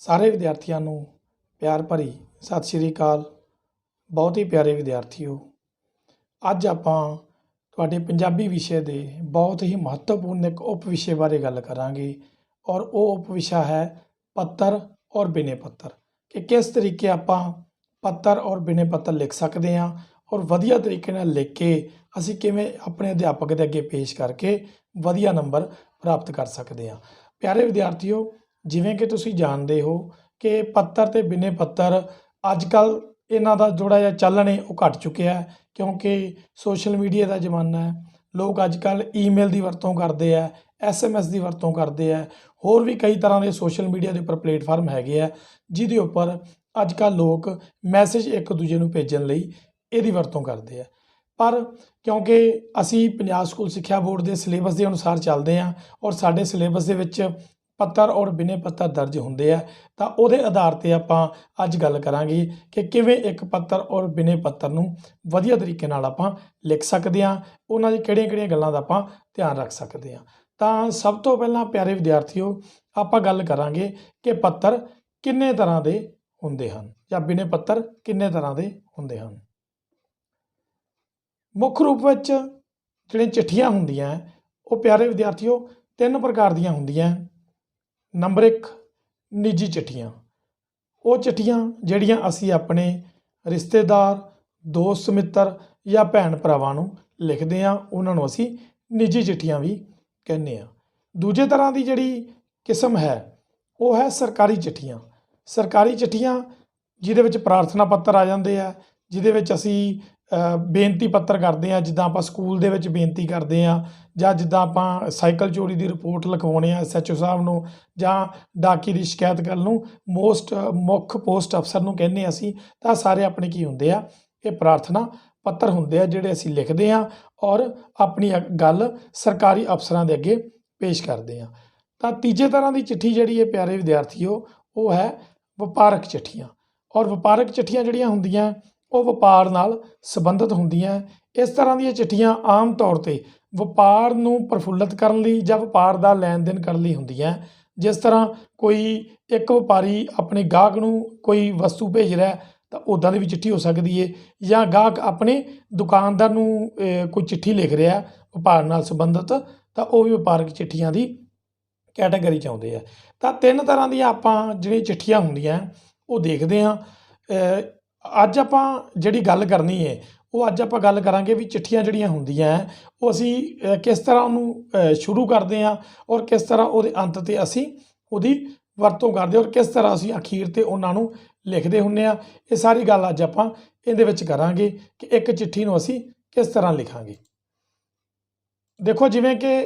ਸਾਰੇ ਵਿਦਿਆਰਥੀਆਂ ਨੂੰ ਪਿਆਰ ਭਰੀ ਸਤਿ ਸ਼੍ਰੀ ਅਕਾਲ। ਬਹੁਤ ਹੀ ਪਿਆਰੇ ਵਿਦਿਆਰਥੀਓ, ਅੱਜ ਆਪਾਂ ਤੁਹਾਡੇ ਪੰਜਾਬੀ ਵਿਸ਼ੇ ਦੇ ਬਹੁਤ ਹੀ ਮਹੱਤਵਪੂਰਨ ਇੱਕ ਉਪ ਵਿਸ਼ੇ ਬਾਰੇ ਗੱਲ ਕਰਾਂਗੇ ਔਰ ਉਹ ਉਪ ਵਿਸ਼ਾ ਹੈ ਪੱਤਰ ਔਰ ਬਿਨੇ ਪੱਤਰ, ਕਿ ਕਿਸ ਤਰੀਕੇ ਆਪਾਂ ਪੱਤਰ ਔਰ ਬਿਨੇ ਪੱਤਰ ਲਿਖ ਸਕਦੇ ਹਾਂ ਔਰ ਵਧੀਆ ਤਰੀਕੇ ਨਾਲ ਲਿਖ ਕੇ ਅਸੀਂ ਕਿਵੇਂ ਆਪਣੇ ਅਧਿਆਪਕ ਦੇ ਅੱਗੇ ਪੇਸ਼ ਕਰਕੇ ਵਧੀਆ ਨੰਬਰ ਪ੍ਰਾਪਤ ਕਰ ਸਕਦੇ ਹਾਂ। ਪਿਆਰੇ ਵਿਦਿਆਰਥੀਓ, ਜਿਵੇਂ ਕਿ ਤੁਸੀਂ ਜਾਣਦੇ ਹੋ ਕਿ ਪੱਤਰ ਅਤੇ ਬਿਨੇ ਪੱਤਰ ਅੱਜ ਕੱਲ੍ਹ ਇਹਨਾਂ ਦਾ ਥੋੜ੍ਹਾ ਜਿਹਾ ਚੱਲਣ ਹੈ ਉਹ ਘੱਟ ਚੁੱਕਿਆ ਹੈ, ਕਿਉਂਕਿ ਸੋਸ਼ਲ ਮੀਡੀਆ ਦਾ ਜ਼ਮਾਨਾ ਹੈ। ਲੋਕ ਅੱਜ ਕੱਲ੍ਹ ਈਮੇਲ ਦੀ ਵਰਤੋਂ ਕਰਦੇ ਆ, SMS ਦੀ ਵਰਤੋਂ ਕਰਦੇ ਆ, ਹੋਰ ਵੀ ਕਈ ਤਰ੍ਹਾਂ ਦੇ ਸੋਸ਼ਲ ਮੀਡੀਆ ਦੇ ਉੱਪਰ ਪਲੇਟਫਾਰਮ ਹੈਗੇ ਆ ਜਿਹਦੇ ਉੱਪਰ ਅੱਜ ਕੱਲ੍ਹ ਲੋਕ ਮੈਸੇਜ ਇੱਕ ਦੂਜੇ ਨੂੰ ਭੇਜਣ ਲਈ ਇਹਦੀ ਵਰਤੋਂ ਕਰਦੇ ਆ। ਪਰ ਕਿਉਂਕਿ ਅਸੀਂ ਪੰਜਾਬ ਸਕੂਲ ਸਿੱਖਿਆ ਬੋਰਡ ਦੇ ਸਿਲੇਬਸ ਦੇ ਅਨੁਸਾਰ ਚੱਲਦੇ ਹਾਂ ਔਰ ਸਾਡੇ ਸਿਲੇਬਸ ਦੇ ਵਿੱਚ ਪੱਤਰ ਔਰ ਬਿਨੇ ਪੱਤਰ ਦਰਜ ਹੁੰਦੇ ਆ, ਤਾਂ ਉਹਦੇ ਆਧਾਰ 'ਤੇ ਆਪਾਂ ਅੱਜ ਗੱਲ ਕਰਾਂਗੇ ਕਿ ਕਿਵੇਂ ਇੱਕ ਪੱਤਰ ਔਰ ਬਿਨੇ ਪੱਤਰ ਨੂੰ ਵਧੀਆ ਤਰੀਕੇ ਨਾਲ ਆਪਾਂ ਲਿਖ ਸਕਦੇ ਹਾਂ, ਉਹਨਾਂ ਦੀ ਕਿਹੜੀਆਂ-ਕਿਹੜੀਆਂ ਗੱਲਾਂ ਦਾ ਆਪਾਂ ਧਿਆਨ ਰੱਖ ਸਕਦੇ ਹਾਂ। ਤਾਂ ਸਭ ਤੋਂ ਪਹਿਲਾਂ ਪਿਆਰੇ ਵਿਦਿਆਰਥੀਓ, ਆਪਾਂ ਗੱਲ ਕਰਾਂਗੇ ਕਿ ਪੱਤਰ ਕਿੰਨੇ ਤਰ੍ਹਾਂ ਦੇ ਹੁੰਦੇ ਹਨ ਜਾਂ ਬਿਨੇ ਪੱਤਰ ਕਿੰਨੇ ਤਰ੍ਹਾਂ ਦੇ ਹੁੰਦੇ ਹਨ। ਮੁੱਖ ਰੂਪ ਵਿੱਚ ਜਿਹੜੀਆਂ ਚਿੱਠੀਆਂ ਹੁੰਦੀਆਂ ਉਹ ਪਿਆਰੇ ਵਿਦਿਆਰਥੀਓ 3 ਪ੍ਰਕਾਰ ਦੀਆਂ ਹੁੰਦੀਆਂ। ਨੰਬਰ 1, ਨਿੱਜੀ ਚਿੱਠੀਆਂ। ਉਹ ਚਿੱਠੀਆਂ ਜਿਹੜੀਆਂ ਅਸੀਂ ਆਪਣੇ ਰਿਸ਼ਤੇਦਾਰ, ਦੋਸਤ ਮਿੱਤਰ ਜਾਂ ਭੈਣ ਭਰਾਵਾਂ ਨੂੰ ਲਿਖਦੇ ਹਾਂ, ਉਹਨਾਂ ਨੂੰ ਅਸੀਂ ਨਿੱਜੀ ਚਿੱਠੀਆਂ ਵੀ ਕਹਿੰਦੇ ਹਾਂ। ਦੂਜੇ ਤਰ੍ਹਾਂ ਦੀ ਜਿਹੜੀ ਕਿਸਮ ਹੈ ਉਹ ਹੈ ਸਰਕਾਰੀ ਚਿੱਠੀਆਂ। ਸਰਕਾਰੀ ਚਿੱਠੀਆਂ ਜਿਹਦੇ ਵਿੱਚ ਪ੍ਰਾਰਥਨਾ ਪੱਤਰ ਆ ਜਾਂਦੇ ਆ, ਜਿਹਦੇ ਵਿੱਚ ਅਸੀਂ ਬੇਨਤੀ ਪੱਤਰ ਕਰਦੇ ਹਾਂ, ਜਿੱਦਾਂ ਆਪਾਂ ਸਕੂਲ ਦੇ ਵਿੱਚ ਬੇਨਤੀ ਕਰਦੇ ਹਾਂ ਜਾਂ ਜਿੱਦਾਂ ਆਪਾਂ ਸਾਈਕਲ ਚੋਰੀ ਦੀ ਰਿਪੋਰਟ ਲਿਖਵਾਉਣੇ ਆ SHO ਸਾਹਿਬ ਨੂੰ ਜਾਂ ਡਾਕੀ ਦੀ ਸ਼ਿਕਾਇਤ ਕਰਨ ਨੂੰ ਮੁੱਖ ਪੋਸਟ ਅਫਸਰ ਨੂੰ ਕਹਿੰਦੇ ਅਸੀਂ। ਤਾਂ ਸਾਰੇ ਆਪਣੇ ਕੀ ਹੁੰਦੇ ਆ, ਇਹ ਪ੍ਰਾਰਥਨਾ ਪੱਤਰ ਹੁੰਦੇ ਆ ਜਿਹੜੇ ਅਸੀਂ ਲਿਖਦੇ ਹਾਂ ਔਰ ਆਪਣੀ ਗੱਲ ਸਰਕਾਰੀ ਅਫਸਰਾਂ ਦੇ ਅੱਗੇ ਪੇਸ਼ ਕਰਦੇ ਹਾਂ। ਤਾਂ ਤੀਜੇ ਤਰ੍ਹਾਂ ਦੀ ਚਿੱਠੀ ਜਿਹੜੀ ਹੈ ਪਿਆਰੇ ਵਿਦਿਆਰਥੀਓ, ਉਹ ਹੈ ਵਪਾਰਕ ਚਿੱਠੀਆਂ। ਔਰ ਵਪਾਰਕ ਚਿੱਠੀਆਂ ਜਿਹੜੀਆਂ ਹੁੰਦੀਆਂ ਉਹ ਵਪਾਰ ਨਾਲ ਸੰਬੰਧਿਤ ਹੁੰਦੀਆਂ। ਇਸ ਤਰ੍ਹਾਂ ਦੀਆਂ ਚਿੱਠੀਆਂ ਆਮ ਤੌਰ 'ਤੇ ਵਪਾਰ ਨੂੰ ਪ੍ਰਫੁੱਲਤ ਕਰਨ ਲਈ ਜਾਂ ਵਪਾਰ ਦਾ ਲੈਣ ਦੇਣ ਕਰਨ ਲਈ ਹੁੰਦੀਆਂ। ਜਿਸ ਤਰ੍ਹਾਂ ਕੋਈ ਇੱਕ ਵਪਾਰੀ ਆਪਣੇ ਗਾਹਕ ਨੂੰ ਕੋਈ ਵਸਤੂ ਭੇਜ ਰਿਹਾ ਤਾਂ ਉੱਦਾਂ ਦੀ ਵੀ ਚਿੱਠੀ ਹੋ ਸਕਦੀ ਹੈ, ਜਾਂ ਗਾਹਕ ਆਪਣੇ ਦੁਕਾਨਦਾਰ ਨੂੰ ਕੋਈ ਚਿੱਠੀ ਲਿਖ ਰਿਹਾ ਵਪਾਰ ਨਾਲ ਸੰਬੰਧਿਤ, ਤਾਂ ਉਹ ਵੀ ਵਪਾਰਕ ਚਿੱਠੀਆਂ ਦੀ ਕੈਟਾਗਰੀ 'ਚ ਆਉਂਦੇ ਆ। ਤਾਂ 3 ਤਰ੍ਹਾਂ ਦੀਆਂ ਆਪਾਂ ਜਿਹੜੀਆਂ ਚਿੱਠੀਆਂ ਹੁੰਦੀਆਂ ਉਹ ਦੇਖਦੇ ਹਾਂ। ਅੱਜ ਆਪਾਂ ਜਿਹੜੀ ਗੱਲ ਕਰਨੀ ਹੈ ਉਹ ਅੱਜ ਆਪਾਂ ਗੱਲ ਕਰਾਂਗੇ ਵੀ ਚਿੱਠੀਆਂ ਜਿਹੜੀਆਂ ਹੁੰਦੀਆਂ ਉਹ ਅਸੀਂ ਕਿਸ ਤਰ੍ਹਾਂ ਉਹਨੂੰ ਸ਼ੁਰੂ ਕਰਦੇ ਹਾਂ ਔਰ ਕਿਸ ਤਰ੍ਹਾਂ ਉਹਦੇ ਅੰਤ 'ਤੇ ਅਸੀਂ ਉਹਦੀ ਵਰਤੋਂ ਕਰਦੇ ਔਰ ਕਿਸ ਤਰ੍ਹਾਂ ਅਸੀਂ ਅਖੀਰ 'ਤੇ ਉਹਨਾਂ ਨੂੰ ਲਿਖਦੇ ਹੁੰਦੇ ਹਾਂ। ਇਹ ਸਾਰੀ ਗੱਲ ਅੱਜ ਆਪਾਂ ਇਹਦੇ ਵਿੱਚ ਕਰਾਂਗੇ ਕਿ ਇੱਕ ਚਿੱਠੀ ਨੂੰ ਅਸੀਂ ਕਿਸ ਤਰ੍ਹਾਂ ਲਿਖਾਂਗੇ। ਦੇਖੋ, ਜਿਵੇਂ ਕਿ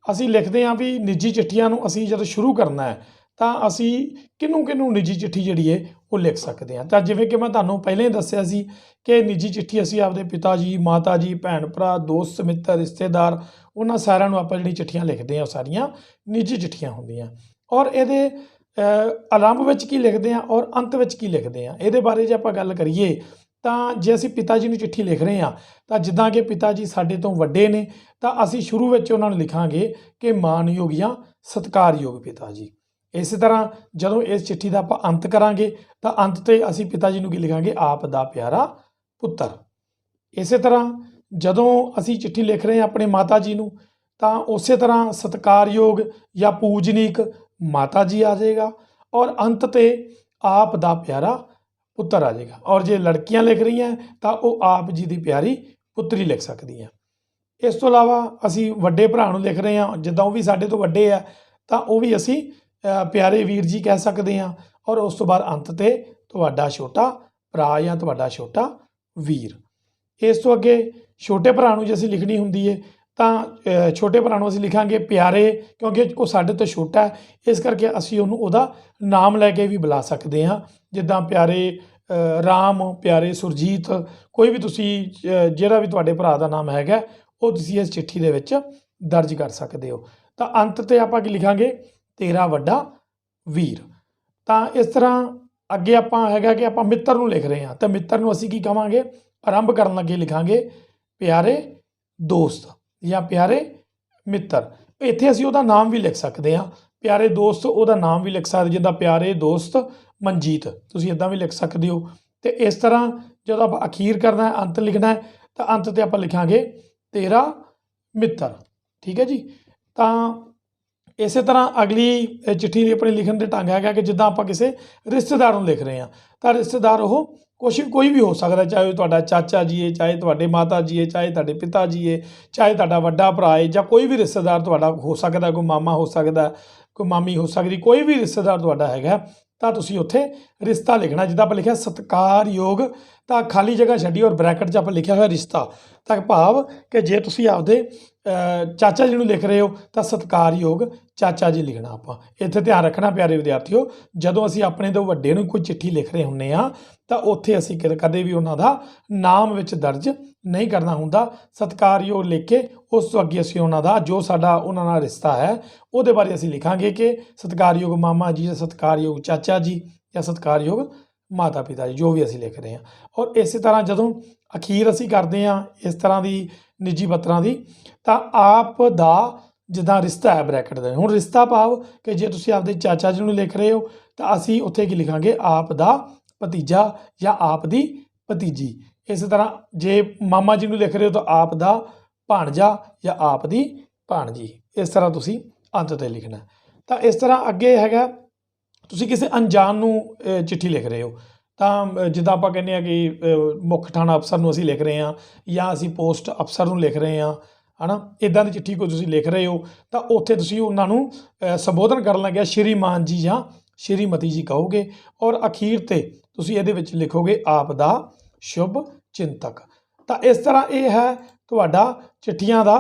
ਅਸੀਂ ਲਿਖਦੇ ਹਾਂ ਵੀ ਨਿੱਜੀ ਚਿੱਠੀਆਂ ਨੂੰ ਅਸੀਂ ਜਦੋਂ ਸ਼ੁਰੂ ਕਰਨਾ ਹੈ ਤਾਂ ਅਸੀਂ ਕਿਹਨੂੰ ਨਿੱਜੀ ਚਿੱਠੀ ਜਿਹੜੀ ਹੈ ਉਹ ਲਿਖ ਸਕਦੇ ਹਾਂ। ਤਾਂ ਜਿਵੇਂ ਕਿ ਮੈਂ ਤੁਹਾਨੂੰ ਪਹਿਲਾਂ ਹੀ ਦੱਸਿਆ ਸੀ ਕਿ ਨਿੱਜੀ ਚਿੱਠੀ ਅਸੀਂ ਆਪਦੇ ਪਿਤਾ ਜੀ, ਮਾਤਾ ਜੀ, ਭੈਣ ਭਰਾ, ਦੋਸਤ ਮਿੱਤਰ, ਰਿਸ਼ਤੇਦਾਰ, ਉਹਨਾਂ ਸਾਰਿਆਂ ਨੂੰ ਆਪਾਂ ਜਿਹੜੀ ਚਿੱਠੀਆਂ ਲਿਖਦੇ ਹਾਂ ਉਹ ਸਾਰੀਆਂ ਨਿੱਜੀ ਚਿੱਠੀਆਂ ਹੁੰਦੀਆਂ। ਔਰ ਇਹਦੇ ਆਰੰਭ ਵਿੱਚ ਕੀ ਲਿਖਦੇ ਹਾਂ ਔਰ ਅੰਤ ਵਿੱਚ ਕੀ ਲਿਖਦੇ ਹਾਂ, ਇਹਦੇ ਬਾਰੇ ਜੇ ਆਪਾਂ ਗੱਲ ਕਰੀਏ ਤਾਂ ਜੇ ਅਸੀਂ ਪਿਤਾ ਜੀ ਨੂੰ ਚਿੱਠੀ ਲਿਖ ਰਹੇ ਹਾਂ ਤਾਂ ਜਿੱਦਾਂ ਕਿ ਪਿਤਾ ਜੀ ਸਾਡੇ ਤੋਂ ਵੱਡੇ ਨੇ ਤਾਂ ਅਸੀਂ ਸ਼ੁਰੂ ਵਿੱਚ ਉਹਨਾਂ ਨੂੰ ਲਿਖਾਂਗੇ ਕਿ ਮਾਣਯੋਗ ਜਾਂ ਸਤਿਕਾਰਯੋਗ ਪਿਤਾ ਜੀ। ਇਸੇ ਤਰ੍ਹਾਂ ਜਦੋਂ ਇਸ ਚਿੱਠੀ ਦਾ ਆਪਾਂ ਅੰਤ ਕਰਾਂਗੇ ਤਾਂ ਅੰਤ 'ਤੇ ਅਸੀਂ ਪਿਤਾ ਜੀ ਨੂੰ ਕੀ ਲਿਖਾਂਗੇ, ਆਪ ਦਾ ਪਿਆਰਾ ਪੁੱਤਰ। ਇਸੇ ਤਰ੍ਹਾਂ ਜਦੋਂ ਅਸੀਂ ਚਿੱਠੀ ਲਿਖ ਰਹੇ ਹਾਂ ਆਪਣੇ ਮਾਤਾ ਜੀ ਨੂੰ ਤਾਂ ਉਸੇ ਤਰ੍ਹਾਂ ਸਤਿਕਾਰਯੋਗ ਜਾਂ ਪੂਜਨੀਕ ਮਾਤਾ ਜੀ ਆ ਜਾਏਗਾ ਔਰ ਅੰਤ 'ਤੇ ਆਪ ਦਾ ਪਿਆਰਾ ਪੁੱਤਰ ਆ ਜਾਏਗਾ। ਔਰ ਜੇ ਲੜਕੀਆਂ ਲਿਖ ਰਹੀਆਂ ਤਾਂ ਉਹ ਆਪ ਜੀ ਦੀ ਪਿਆਰੀ ਪੁੱਤਰੀ ਲਿਖ ਸਕਦੀਆਂ। ਇਸ ਤੋਂ ਇਲਾਵਾ ਅਸੀਂ ਵੱਡੇ ਭਰਾ ਨੂੰ ਲਿਖ ਰਹੇ ਹਾਂ, ਜਿੱਦਾਂ ਉਹ ਵੀ ਸਾਡੇ ਤੋਂ ਵੱਡੇ ਆ ਤਾਂ ਉਹ ਵੀ ਅਸੀਂ ਪਿਆਰੇ ਵੀਰ ਜੀ ਕਹਿ ਸਕਦੇ ਹਾਂ। ਔਰ ਉਸ ਤੋਂ ਬਾਅਦ ਅੰਤ 'ਤੇ ਤੁਹਾਡਾ ਛੋਟਾ ਭਰਾ ਜਾਂ ਤੁਹਾਡਾ ਛੋਟਾ ਵੀਰ। ਇਸ ਤੋਂ ਅੱਗੇ ਛੋਟੇ ਭਰਾ ਨੂੰ ਜੇ ਅਸੀਂ ਲਿਖਣੀ ਹੁੰਦੀ ਹੈ ਤਾਂ ਛੋਟੇ ਭਰਾ ਨੂੰ ਅਸੀਂ ਲਿਖਾਂਗੇ ਪਿਆਰੇ, ਕਿਉਂਕਿ ਉਹ ਸਾਡੇ ਤੋਂ ਛੋਟਾ ਹੈ, ਇਸ ਕਰਕੇ ਅਸੀਂ ਉਹਨੂੰ ਉਹਦਾ ਨਾਮ ਲੈ ਕੇ ਵੀ ਬੁਲਾ ਸਕਦੇ ਹਾਂ। ਜਿੱਦਾਂ ਪਿਆਰੇ ਰਾਮ, ਪਿਆਰੇ ਸੁਰਜੀਤ, ਕੋਈ ਵੀ ਤੁਸੀਂ ਜਿਹੜਾ ਵੀ ਤੁਹਾਡੇ ਭਰਾ ਦਾ ਨਾਮ ਹੈਗਾ ਉਹ ਤੁਸੀਂ ਇਸ ਚਿੱਠੀ ਦੇ ਵਿੱਚ ਦਰਜ ਕਰ ਸਕਦੇ ਹੋ। ਤਾਂ ਅੰਤ 'ਤੇ ਆਪਾਂ ਕੀ ਲਿਖਾਂਗੇ, ਤੇਰਾ ਵੱਡਾ ਵੀਰ। ਤਾਂ ਇਸ ਤਰ੍ਹਾਂ ਅੱਗੇ ਆਪਾਂ ਹੈਗਾ ਕਿ ਆਪਾਂ ਮਿੱਤਰ ਨੂੰ ਲਿਖ ਰਹੇ ਹਾਂ ਤਾਂ ਮਿੱਤਰ ਨੂੰ ਅਸੀਂ ਕੀ ਕਹਾਂਗੇ, ਆਰੰਭ ਕਰਨ ਲੱਗੇ ਲਿਖਾਂਗੇ ਪਿਆਰੇ ਦੋਸਤ ਜਾਂ ਪਿਆਰੇ ਮਿੱਤਰ। ਇੱਥੇ ਅਸੀਂ ਉਹਦਾ ਨਾਮ ਵੀ ਲਿਖ ਸਕਦੇ ਹਾਂ ਪਿਆਰੇ ਦੋਸਤ ਉਹਦਾ ਨਾਮ ਵੀ ਲਿਖ ਸਕਦੇ, ਜਿੱਦਾਂ ਪਿਆਰੇ ਦੋਸਤ ਮਨਜੀਤ, ਤੁਸੀਂ ਇੱਦਾਂ ਵੀ ਲਿਖ ਸਕਦੇ ਹੋ। ਅਤੇ ਇਸ ਤਰ੍ਹਾਂ ਜਦੋਂ ਆਪਾਂ ਅਖੀਰ ਕਰਨਾ ਹੈ, ਅੰਤ ਲਿਖਣਾ ਹੈ, ਤਾਂ ਅੰਤ 'ਤੇ ਆਪਾਂ ਲਿਖਾਂਗੇ ਤੇਰਾ ਮਿੱਤਰ। ਠੀਕ ਹੈ ਜੀ। ਤਾਂ ਇਸੇ ਤਰ੍ਹਾਂ ਅਗਲੀ ਚਿੱਠੀ ਦੀ ਆਪਣੀ ਲਿਖਣ ਦੇ ਢੰਗ ਹੈਗਾ ਕਿ ਜਿੱਦਾਂ ਆਪਾਂ ਕਿਸੇ ਰਿਸ਼ਤੇਦਾਰ ਨੂੰ ਲਿਖ ਰਹੇ ਹਾਂ, ਤਾਂ ਰਿਸ਼ਤੇਦਾਰ ਉਹ ਕੋਈ ਵੀ ਹੋ ਸਕਦਾ, ਚਾਹੇ ਉਹ ਤੁਹਾਡਾ ਚਾਚਾ ਜੀ ਹੈ, ਚਾਹੇ ਤੁਹਾਡੇ ਮਾਤਾ ਜੀ ਹੈ, ਚਾਹੇ ਤੁਹਾਡੇ ਪਿਤਾ ਜੀ ਹੈ, ਚਾਹੇ ਤੁਹਾਡਾ ਵੱਡਾ ਭਰਾ ਹੈ, ਜਾਂ ਕੋਈ ਵੀ ਰਿਸ਼ਤੇਦਾਰ ਤੁਹਾਡਾ ਹੋ ਸਕਦਾ, ਕੋਈ ਮਾਮਾ ਹੋ ਸਕਦਾ, ਕੋਈ ਮਾਮੀ ਹੋ ਸਕਦੀ, ਕੋਈ ਵੀ ਰਿਸ਼ਤੇਦਾਰ ਤੁਹਾਡਾ ਹੈਗਾ, ਤਾਂ ਤੁਸੀਂ ਉੱਥੇ ਰਿਸ਼ਤਾ ਲਿਖਣਾ। ਜਿੱਦਾਂ ਆਪਾਂ ਲਿਖਿਆ ਸਤਿਕਾਰਯੋਗ, ਤਾਂ ਖਾਲੀ ਜਗ੍ਹਾ ਛੱਡੀ ਔਰ ਬਰੈਕਟ 'ਚ ਆਪਾਂ ਲਿਖਿਆ ਹੋਇਆ ਰਿਸ਼ਤਾ, ਤਾਂ ਭਾਵ ਕਿ ਜੇ ਤੁਸੀਂ ਆਪਦੇ ਚਾਚਾ ਜੀ ਨੂੰ ਲਿਖ ਰਹੇ ਹੋ ਤਾਂ ਸਤਿਕਾਰਯੋਗ ਚਾਚਾ ਜੀ ਲਿਖਣਾ। ਆਪਾਂ ਇੱਥੇ ਧਿਆਨ ਰੱਖਣਾ ਪਿਆਰੇ ਵਿਦਿਆਰਥੀਓ, ਜਦੋਂ ਅਸੀਂ ਆਪਣੇ ਤੋਂ ਵੱਡੇ ਨੂੰ ਕੋਈ ਚਿੱਠੀ ਲਿਖ ਰਹੇ ਹੁੰਦੇ ਹਾਂ ਤਾਂ ਉੱਥੇ ਅਸੀਂ ਕਦੇ ਵੀ ਉਹਨਾਂ ਦਾ ਨਾਮ ਵਿੱਚ ਦਰਜ ਨਹੀਂ ਕਰਨਾ ਹੁੰਦਾ। ਸਤਿਕਾਰਯੋਗ ਲਿਖ ਕੇ ਉਸ ਤੋਂ ਅੱਗੇ ਅਸੀਂ ਉਹਨਾਂ ਦਾ ਜੋ ਸਾਡਾ ਉਹਨਾਂ ਨਾਲ ਰਿਸ਼ਤਾ ਹੈ ਉਹਦੇ ਬਾਰੇ ਅਸੀਂ ਲਿਖਾਂਗੇ ਕਿ ਸਤਿਕਾਰਯੋਗ ਮਾਮਾ ਜੀ, ਜਾਂ ਸਤਿਕਾਰਯੋਗ ਚਾਚਾ ਜੀ, ਜਾਂ ਸਤਿਕਾਰਯੋਗ ਮਾਤਾ ਪਿਤਾ ਜੀ, ਜੋ ਵੀ ਅਸੀਂ ਲਿਖ ਰਹੇ ਹਾਂ। ਔਰ ਇਸੇ ਤਰ੍ਹਾਂ ਜਦੋਂ ਅਖੀਰ ਅਸੀਂ ਕਰਦੇ ਹਾਂ ਇਸ ਤਰ੍ਹਾਂ ਦੀ ਨਿੱਜੀ ਪੱਤਰਾਂ ਦੀ, ਤਾਂ ਆਪ ਦਾ ਜਿੱਦਾਂ ਰਿਸ਼ਤਾ ਹੈ ਬਰੈਕਟ ਦੇ, ਹੁਣ ਰਿਸ਼ਤਾ ਭਾਵ ਕਿ ਜੇ ਤੁਸੀਂ ਆਪਦੇ ਚਾਚਾ ਜੀ ਨੂੰ ਲਿਖ ਰਹੇ ਹੋ ਤਾਂ ਅਸੀਂ ਉੱਥੇ ਕੀ ਲਿਖਾਂਗੇ, ਆਪ ਦਾ ਭਤੀਜਾ ਜਾਂ ਆਪ ਦੀ ਭਤੀਜੀ। ਇਸੇ ਤਰ੍ਹਾਂ ਜੇ ਮਾਮਾ ਜੀ ਨੂੰ ਲਿਖ ਰਹੇ ਹੋ ਤਾਂ ਆਪ ਦਾ ਭਾਣਜਾ ਜਾਂ ਆਪ ਦੀ ਭਾਣਜੀ। ਇਸ ਤਰ੍ਹਾਂ ਤੁਸੀਂ ਅੰਤ 'ਤੇ ਲਿਖਣਾ। ਤਾਂ ਇਸ ਤਰ੍ਹਾਂ ਅੱਗੇ ਹੈਗਾ, ਤੁਸੀਂ ਕਿਸੇ ਅਣਜਾਣ ਨੂੰ ਚਿੱਠੀ ਲਿਖ ਰਹੇ ਹੋ, ਤਾਂ ਜਿੱਦਾਂ ਆਪਾਂ ਕਹਿੰਦੇ ਹਾਂ ਕਿ ਮੁੱਖ ਥਾਣਾ ਅਫਸਰ ਨੂੰ ਅਸੀਂ ਲਿਖ ਰਹੇ ਹਾਂ, ਜਾਂ ਅਸੀਂ ਪੋਸਟ ਅਫਸਰ ਨੂੰ ਲਿਖ ਰਹੇ ਹਾਂ, ਹੈ ਨਾ, ਇੱਦਾਂ ਦੀ ਚਿੱਠੀ ਕੋਈ ਤੁਸੀਂ ਲਿਖ ਰਹੇ ਹੋ, ਤਾਂ ਉੱਥੇ ਤੁਸੀਂ ਉਹਨਾਂ ਨੂੰ ਸੰਬੋਧਨ ਕਰਨ ਲੱਗਿਆ ਸ਼੍ਰੀਮਾਨ ਜੀ ਜਾਂ ਸ਼੍ਰੀਮਤੀ ਜੀ ਕਹੋਗੇ। ਔਰ ਅਖੀਰ 'ਤੇ ਤੁਸੀਂ ਇਹਦੇ ਵਿੱਚ ਲਿਖੋਗੇ ਆਪ ਦਾ ਸ਼ੁਭ ਚਿੰਤਕ। ਤਾਂ ਇਸ ਤਰ੍ਹਾਂ ਇਹ ਹੈ ਤੁਹਾਡਾ ਚਿੱਠੀਆਂ ਦਾ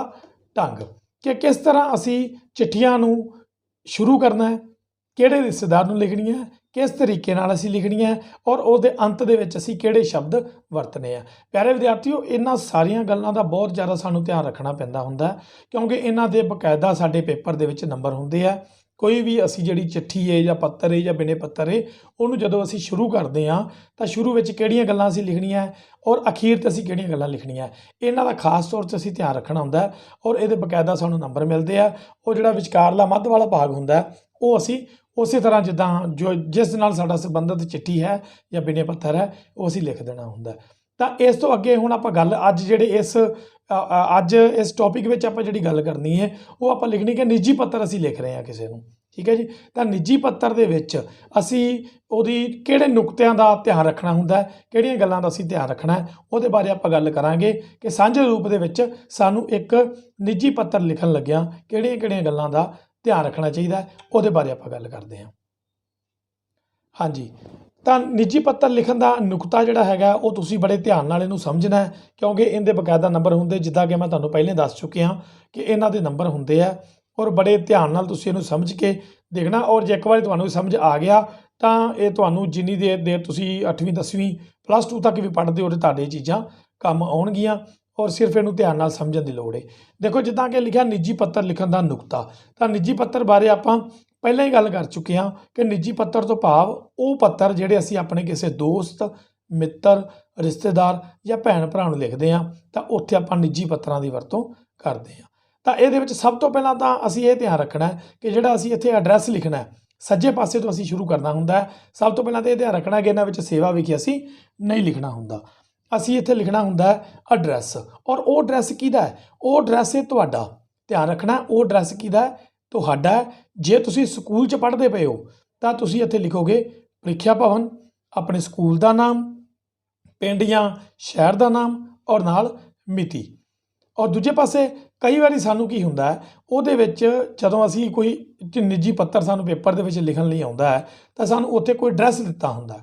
ਢੰਗ ਕਿ ਕਿਸ ਤਰ੍ਹਾਂ ਅਸੀਂ ਚਿੱਠੀਆਂ ਨੂੰ ਸ਼ੁਰੂ ਕਰਨਾ ਹੈ, ਕਿਹੜੇ ਰਿਸ਼ਤੇਦਾਰ ਨੂੰ ਲਿਖਣੀ ਹੈ, ਕਿਸ ਤਰੀਕੇ ਨਾਲ ਅਸੀਂ ਲਿਖਣੀ ਹੈ, ਔਰ ਉਹਦੇ ਅੰਤ ਦੇ ਵਿੱਚ ਅਸੀਂ ਕਿਹੜੇ ਸ਼ਬਦ ਵਰਤਨੇ ਆ। ਪਿਆਰੇ ਵਿਦਿਆਰਥੀਓ, ਇਹਨਾਂ ਸਾਰੀਆਂ ਗੱਲਾਂ ਦਾ ਬਹੁਤ ਜ਼ਿਆਦਾ ਸਾਨੂੰ ਧਿਆਨ ਰੱਖਣਾ ਪੈਂਦਾ ਹੁੰਦਾ, ਕਿਉਂਕਿ ਇਹਨਾਂ ਦੇ ਬਕਾਇਦਾ ਸਾਡੇ ਪੇਪਰ ਦੇ ਵਿੱਚ ਨੰਬਰ ਹੁੰਦੇ ਆ। ਕੋਈ ਵੀ ਅਸੀਂ ਜਿਹੜੀ ਚਿੱਠੀ ਹੈ ਜਾਂ ਪੱਤਰ ਹੈ ਜਾਂ ਬਿਨੇ ਪੱਤਰ ਹੈ, ਉਹਨੂੰ ਜਦੋਂ ਅਸੀਂ ਸ਼ੁਰੂ ਕਰਦੇ ਹਾਂ ਤਾਂ ਸ਼ੁਰੂ ਵਿੱਚ ਕਿਹੜੀਆਂ ਗੱਲਾਂ ਅਸੀਂ ਲਿਖਣੀਆਂ ਔਰ ਅਖੀਰ 'ਤੇ ਅਸੀਂ ਕਿਹੜੀਆਂ ਗੱਲਾਂ ਲਿਖਣੀਆਂ, ਇਹਨਾਂ ਦਾ ਖਾਸ ਤੌਰ 'ਤੇ ਅਸੀਂ ਧਿਆਨ ਰੱਖਣਾ ਹੁੰਦਾ। ਔਰ ਇਹਦੇ ਬਕਾਇਦਾ ਸਾਨੂੰ ਨੰਬਰ ਮਿਲਦੇ ਆ। ਉਹ ਜਿਹੜਾ ਵਿਚਕਾਰਲਾ ਮੱਧ ਵਾਲਾ ਭਾਗ ਹੁੰਦਾ ਉਹ ਅਸੀਂ ਉਸੇ ਤਰ੍ਹਾਂ ਜਿੱਦਾਂ ਜਿਸ ਨਾਲ ਸਾਡਾ ਸੰਬੰਧਿਤ ਚਿੱਠੀ ਹੈ ਜਾਂ ਬਿਨੇ ਪੱਤਰ ਹੈ ਉਹ ਅਸੀਂ ਲਿਖ ਦੇਣਾ ਹੁੰਦਾ। ਤਾਂ ਇਸ ਤੋਂ ਅੱਗੇ ਹੁਣ ਆਪਾਂ ਗੱਲ ਅੱਜ ਇਸ ਟੌਪਿਕ ਵਿੱਚ ਆਪਾਂ ਜਿਹੜੀ ਗੱਲ ਕਰਨੀ ਹੈ ਉਹ ਆਪਾਂ ਲਿਖਣੀ ਕਿ ਨਿੱਜੀ ਪੱਤਰ ਅਸੀਂ ਲਿਖ ਰਹੇ ਹਾਂ ਕਿਸੇ ਨੂੰ। ਠੀਕ ਹੈ ਜੀ। ਤਾਂ ਨਿੱਜੀ ਪੱਤਰ ਦੇ ਵਿੱਚ ਅਸੀਂ ਉਹਦੀ ਕਿਹੜੇ ਨੁਕਤਿਆਂ ਦਾ ਧਿਆਨ ਰੱਖਣਾ ਹੁੰਦਾ, ਕਿਹੜੀਆਂ ਗੱਲਾਂ ਦਾ ਅਸੀਂ ਧਿਆਨ ਰੱਖਣਾ, ਉਹਦੇ ਬਾਰੇ ਆਪਾਂ ਗੱਲ ਕਰਾਂਗੇ ਕਿ ਸਾਂਝੇ ਰੂਪ ਦੇ ਵਿੱਚ ਸਾਨੂੰ ਇੱਕ ਨਿੱਜੀ ਪੱਤਰ ਲਿਖਣ ਲੱਗਿਆਂ ਕਿਹੜੀਆਂ ਗੱਲਾਂ ਦਾ ਧਿਆਨ ਰੱਖਣਾ ਚਾਹੀਦਾ, ਉਹਦੇ ਬਾਰੇ ਆਪਾਂ ਗੱਲ ਕਰਦੇ ਹਾਂ। ਹਾਂਜੀ, ਤਾਂ ਨਿੱਜੀ ਪੱਤਰ ਲਿਖਣ ਦਾ ਨੁਕਤਾ ਜਿਹੜਾ ਹੈਗਾ ਉਹ ਤੁਸੀਂ ਬੜੇ ਧਿਆਨ ਨਾਲ ਇਹਨੂੰ ਸਮਝਣਾ ਹੈ, ਕਿਉਂਕਿ ਇਹਦੇ ਬਕਾਇਦਾ ਨੰਬਰ ਹੁੰਦੇ, ਜਿੱਦਾਂ ਕਿ ਮੈਂ ਤੁਹਾਨੂੰ ਪਹਿਲਾਂ ਦੱਸ ਚੁੱਕਿਆ ਕਿ ਇਹਨਾਂ ਦੇ ਨੰਬਰ ਹੁੰਦੇ ਆ। ਔਰ ਬੜੇ ਧਿਆਨ ਨਾਲ ਤੁਸੀਂ ਇਹਨੂੰ ਸਮਝ ਕੇ ਦੇਖਣਾ। ਔਰ ਜੇ ਇੱਕ ਵਾਰੀ ਤੁਹਾਨੂੰ ਸਮਝ ਆ ਗਿਆ ਤਾਂ ਇਹ ਤੁਹਾਨੂੰ ਜਿੰਨੀ ਦੇਰ ਤੁਸੀਂ 8ਵੀਂ 10ਵੀਂ +2 ਤੱਕ ਵੀ ਪੜ੍ਹਦੇ ਹੋ, ਤੁਹਾਡੇ ਚੀਜ਼ਾਂ ਕੰਮ ਆਉਣਗੀਆਂ। ਔਰ ਸਿਰਫ ਇਹਨੂੰ ਧਿਆਨ ਨਾਲ ਸਮਝਣ ਦੀ ਲੋੜ ਹੈ। ਦੇਖੋ, ਜਿੱਦਾਂ ਕਿ ਲਿਖਿਆ ਨਿੱਜੀ ਪੱਤਰ ਲਿਖਣ ਦਾ ਨੁਕਤਾ, ਤਾਂ ਨਿੱਜੀ ਪੱਤਰ ਬਾਰੇ ਆਪਾਂ ਪਹਿਲਾਂ ਹੀ ਗੱਲ ਕਰ ਚੁੱਕੇ ਹਾਂ ਕਿ ਨਿੱਜੀ ਪੱਤਰ ਤੋਂ ਭਾਵ ਉਹ ਪੱਤਰ ਜਿਹੜੇ ਅਸੀਂ ਆਪਣੇ ਕਿਸੇ ਦੋਸਤ, ਮਿੱਤਰ, ਰਿਸ਼ਤੇਦਾਰ ਜਾਂ ਭੈਣ ਭਰਾ ਨੂੰ ਲਿਖਦੇ ਹਾਂ, ਤਾਂ ਉੱਥੇ ਆਪਾਂ ਨਿੱਜੀ ਪੱਤਰਾਂ ਦੀ ਵਰਤੋਂ ਕਰਦੇ ਹਾਂ। ਤਾਂ ਇਹਦੇ ਵਿੱਚ ਸਭ ਤੋਂ ਪਹਿਲਾਂ ਤਾਂ ਅਸੀਂ ਇਹ ਧਿਆਨ ਰੱਖਣਾ ਕਿ ਜਿਹੜਾ ਅਸੀਂ ਇੱਥੇ ਐਡਰੈਸ ਲਿਖਣਾ, ਸੱਜੇ ਪਾਸੇ ਤੋਂ ਅਸੀਂ ਸ਼ੁਰੂ ਕਰਨਾ ਹੁੰਦਾ। ਸਭ ਤੋਂ ਪਹਿਲਾਂ ਤਾਂ ਇਹ ਧਿਆਨ ਰੱਖਣਾ ਕਿ ਇਹਨਾਂ ਵਿੱਚ ਸੇਵਾ ਵਿਖੇ ਅਸੀਂ ਨਹੀਂ ਲਿਖਣਾ ਹੁੰਦਾ। ਅਸੀਂ ਇੱਥੇ ਲਿਖਣਾ ਹੁੰਦਾ ਐਡਰੈਸ। ਔਰ ਉਹ ਐਡਰੈਸ ਕਿਹਦਾ ਹੈ? ਉਹ ਐਡਰੈਸ ਹੈ ਤੁਹਾਡਾ। ਧਿਆਨ ਰੱਖਣਾ, ਉਹ ਐਡਰੈਸ ਕਿਹਦਾ ਹੈ? ਤੁਹਾਡਾ। ਜੇ ਤੁਸੀਂ ਸਕੂਲ 'ਚ ਪੜ੍ਹਦੇ ਪਏ ਹੋ ਤਾਂ ਤੁਸੀਂ ਇੱਥੇ ਲਿਖੋਗੇ ਪ੍ਰੀਖਿਆ ਭਵਨ, ਆਪਣੇ ਸਕੂਲ ਦਾ ਨਾਮ, ਪਿੰਡ ਜਾਂ ਸ਼ਹਿਰ ਦਾ ਨਾਮ ਔਰ ਨਾਲ ਮਿਤੀ। ਔਰ ਦੂਜੇ ਪਾਸੇ ਕਈ ਵਾਰੀ ਸਾਨੂੰ ਕੀ ਹੁੰਦਾ ਉਹਦੇ ਵਿੱਚ, ਜਦੋਂ ਅਸੀਂ ਕੋਈ ਨਿੱਜੀ ਪੱਤਰ ਸਾਨੂੰ ਪੇਪਰ ਦੇ ਵਿੱਚ ਲਿਖਣ ਲਈ ਆਉਂਦਾ ਹੈ ਤਾਂ ਸਾਨੂੰ ਉੱਥੇ ਕੋਈ ਐਡਰੈਸ ਦਿੱਤਾ ਹੁੰਦਾ।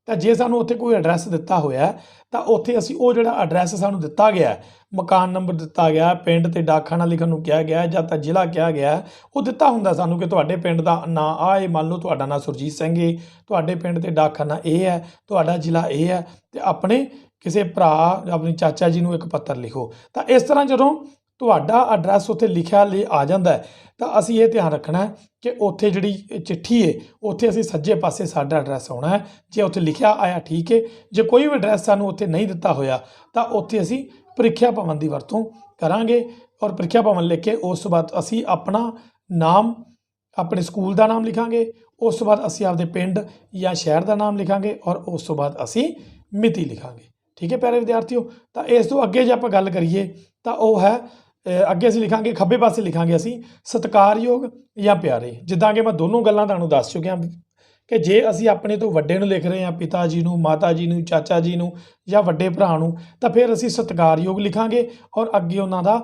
ਤਾਂ ਜੇ ਸਾਨੂੰ ਉੱਥੇ ਕੋਈ ਐਡਰੈਸ ਦਿੱਤਾ ਹੋਇਆ ਤਾਂ ਉੱਥੇ ਅਸੀਂ ਉਹ ਜਿਹੜਾ ਐਡਰੈਸ ਸਾਨੂੰ ਦਿੱਤਾ ਗਿਆ, ਮਕਾਨ ਨੰਬਰ ਦਿੱਤਾ ਗਿਆ, ਪਿੰਡ ਤੇ ਡਾਕਖਾਨਾ ਲਿਖਣ ਨੂੰ ਕਿਹਾ ਗਿਆ ਜਾਂ ਤਾਂ ਜ਼ਿਲ੍ਹਾ ਕਿਹਾ ਗਿਆ, ਉਹ ਦਿੱਤਾ ਹੁੰਦਾ ਸਾਨੂੰ ਕਿ ਤੁਹਾਡੇ ਪਿੰਡ ਦਾ ਨਾਂ ਆ ਹੈ। ਮੰਨ ਲਓ ਤੁਹਾਡਾ ਨਾਂ ਸੁਰਜੀਤ ਸਿੰਘ ਹੈ, ਤੁਹਾਡੇ ਪਿੰਡ ਤੇ ਡਾਕਖਾਨਾ ਇਹ ਹੈ, ਤੁਹਾਡਾ ਜ਼ਿਲ੍ਹਾ ਇਹ ਹੈ, ਅਤੇ ਆਪਣੇ ਕਿਸੇ ਭਰਾ, ਆਪਣੇ ਚਾਚਾ ਜੀ ਨੂੰ ਇੱਕ ਪੱਤਰ ਲਿਖੋ। ਤਾਂ ਇਸ ਤਰ੍ਹਾਂ ਜਦੋਂ ਤੁਹਾਡਾ ਐਡਰੈਸ ਉੱਥੇ ਲਿਖਿਆ ਆ ਜਾਂਦਾ ਤਾਂ ਅਸੀਂ ਇਹ ਧਿਆਨ ਰੱਖਣਾ ਕਿ ਉੱਥੇ ਜਿਹੜੀ ਚਿੱਠੀ ਹੈ ਉੱਥੇ ਅਸੀਂ ਸੱਜੇ ਪਾਸੇ ਸਾਡਾ ਐਡਰੈਸ ਆਉਣਾ ਹੈ। ਜੇ ਉੱਥੇ ਲਿਖਿਆ ਆਇਆ ਠੀਕ ਹੈ, ਜੇ ਕੋਈ ਵੀ ਐਡਰੈਸ ਸਾਨੂੰ ਉੱਥੇ ਨਹੀਂ ਦਿੱਤਾ ਹੋਇਆ ਤਾਂ ਉੱਥੇ ਅਸੀਂ ਪ੍ਰੀਖਿਆ ਭਵਨ ਦੀ ਵਰਤੋਂ ਕਰਾਂਗੇ। ਔਰ ਪ੍ਰੀਖਿਆ ਭਵਨ ਲਿਖ ਕੇ ਉਸ ਤੋਂ ਬਾਅਦ ਅਸੀਂ ਆਪਣਾ ਨਾਮ, ਆਪਣੇ ਸਕੂਲ ਦਾ ਨਾਮ ਲਿਖਾਂਗੇ, ਉਸ ਤੋਂ ਬਾਅਦ ਅਸੀਂ ਆਪਦੇ ਪਿੰਡ ਜਾਂ ਸ਼ਹਿਰ ਦਾ ਨਾਮ ਲਿਖਾਂਗੇ ਔਰ ਉਸ ਤੋਂ ਬਾਅਦ ਅਸੀਂ ਮਿਤੀ ਲਿਖਾਂਗੇ। ਠੀਕ ਹੈ ਪਿਆਰੇ ਵਿਦਿਆਰਥੀਓ। ਤਾਂ ਇਸ ਤੋਂ ਅੱਗੇ ਜੇ ਆਪਾਂ ਗੱਲ ਕਰੀਏ ਤਾਂ ਉਹ ਹੈ ਅੱਗੇ ਅਸੀਂ ਲਿਖਾਂਗੇ, ਖੱਬੇ ਪਾਸੇ ਲਿਖਾਂਗੇ ਅਸੀਂ ਸਤਿਕਾਰਯੋਗ ਜਾਂ ਪਿਆਰੇ। ਜਿੱਦਾਂ ਕਿ ਮੈਂ ਦੋਨੋਂ ਗੱਲਾਂ ਤੁਹਾਨੂੰ ਦੱਸ ਚੁੱਕਿਆ ਕਿ ਜੇ ਅਸੀਂ ਆਪਣੇ ਤੋਂ ਵੱਡੇ ਨੂੰ ਲਿਖ ਰਹੇ ਹਾਂ, ਪਿਤਾ ਜੀ ਨੂੰ, ਮਾਤਾ ਜੀ ਨੂੰ, ਚਾਚਾ ਜੀ ਨੂੰ ਜਾਂ ਵੱਡੇ ਭਰਾ ਨੂੰ, ਤਾਂ ਫਿਰ ਅਸੀਂ ਸਤਿਕਾਰਯੋਗ ਲਿਖਾਂਗੇ ਔਰ ਅੱਗੇ ਉਹਨਾਂ ਦਾ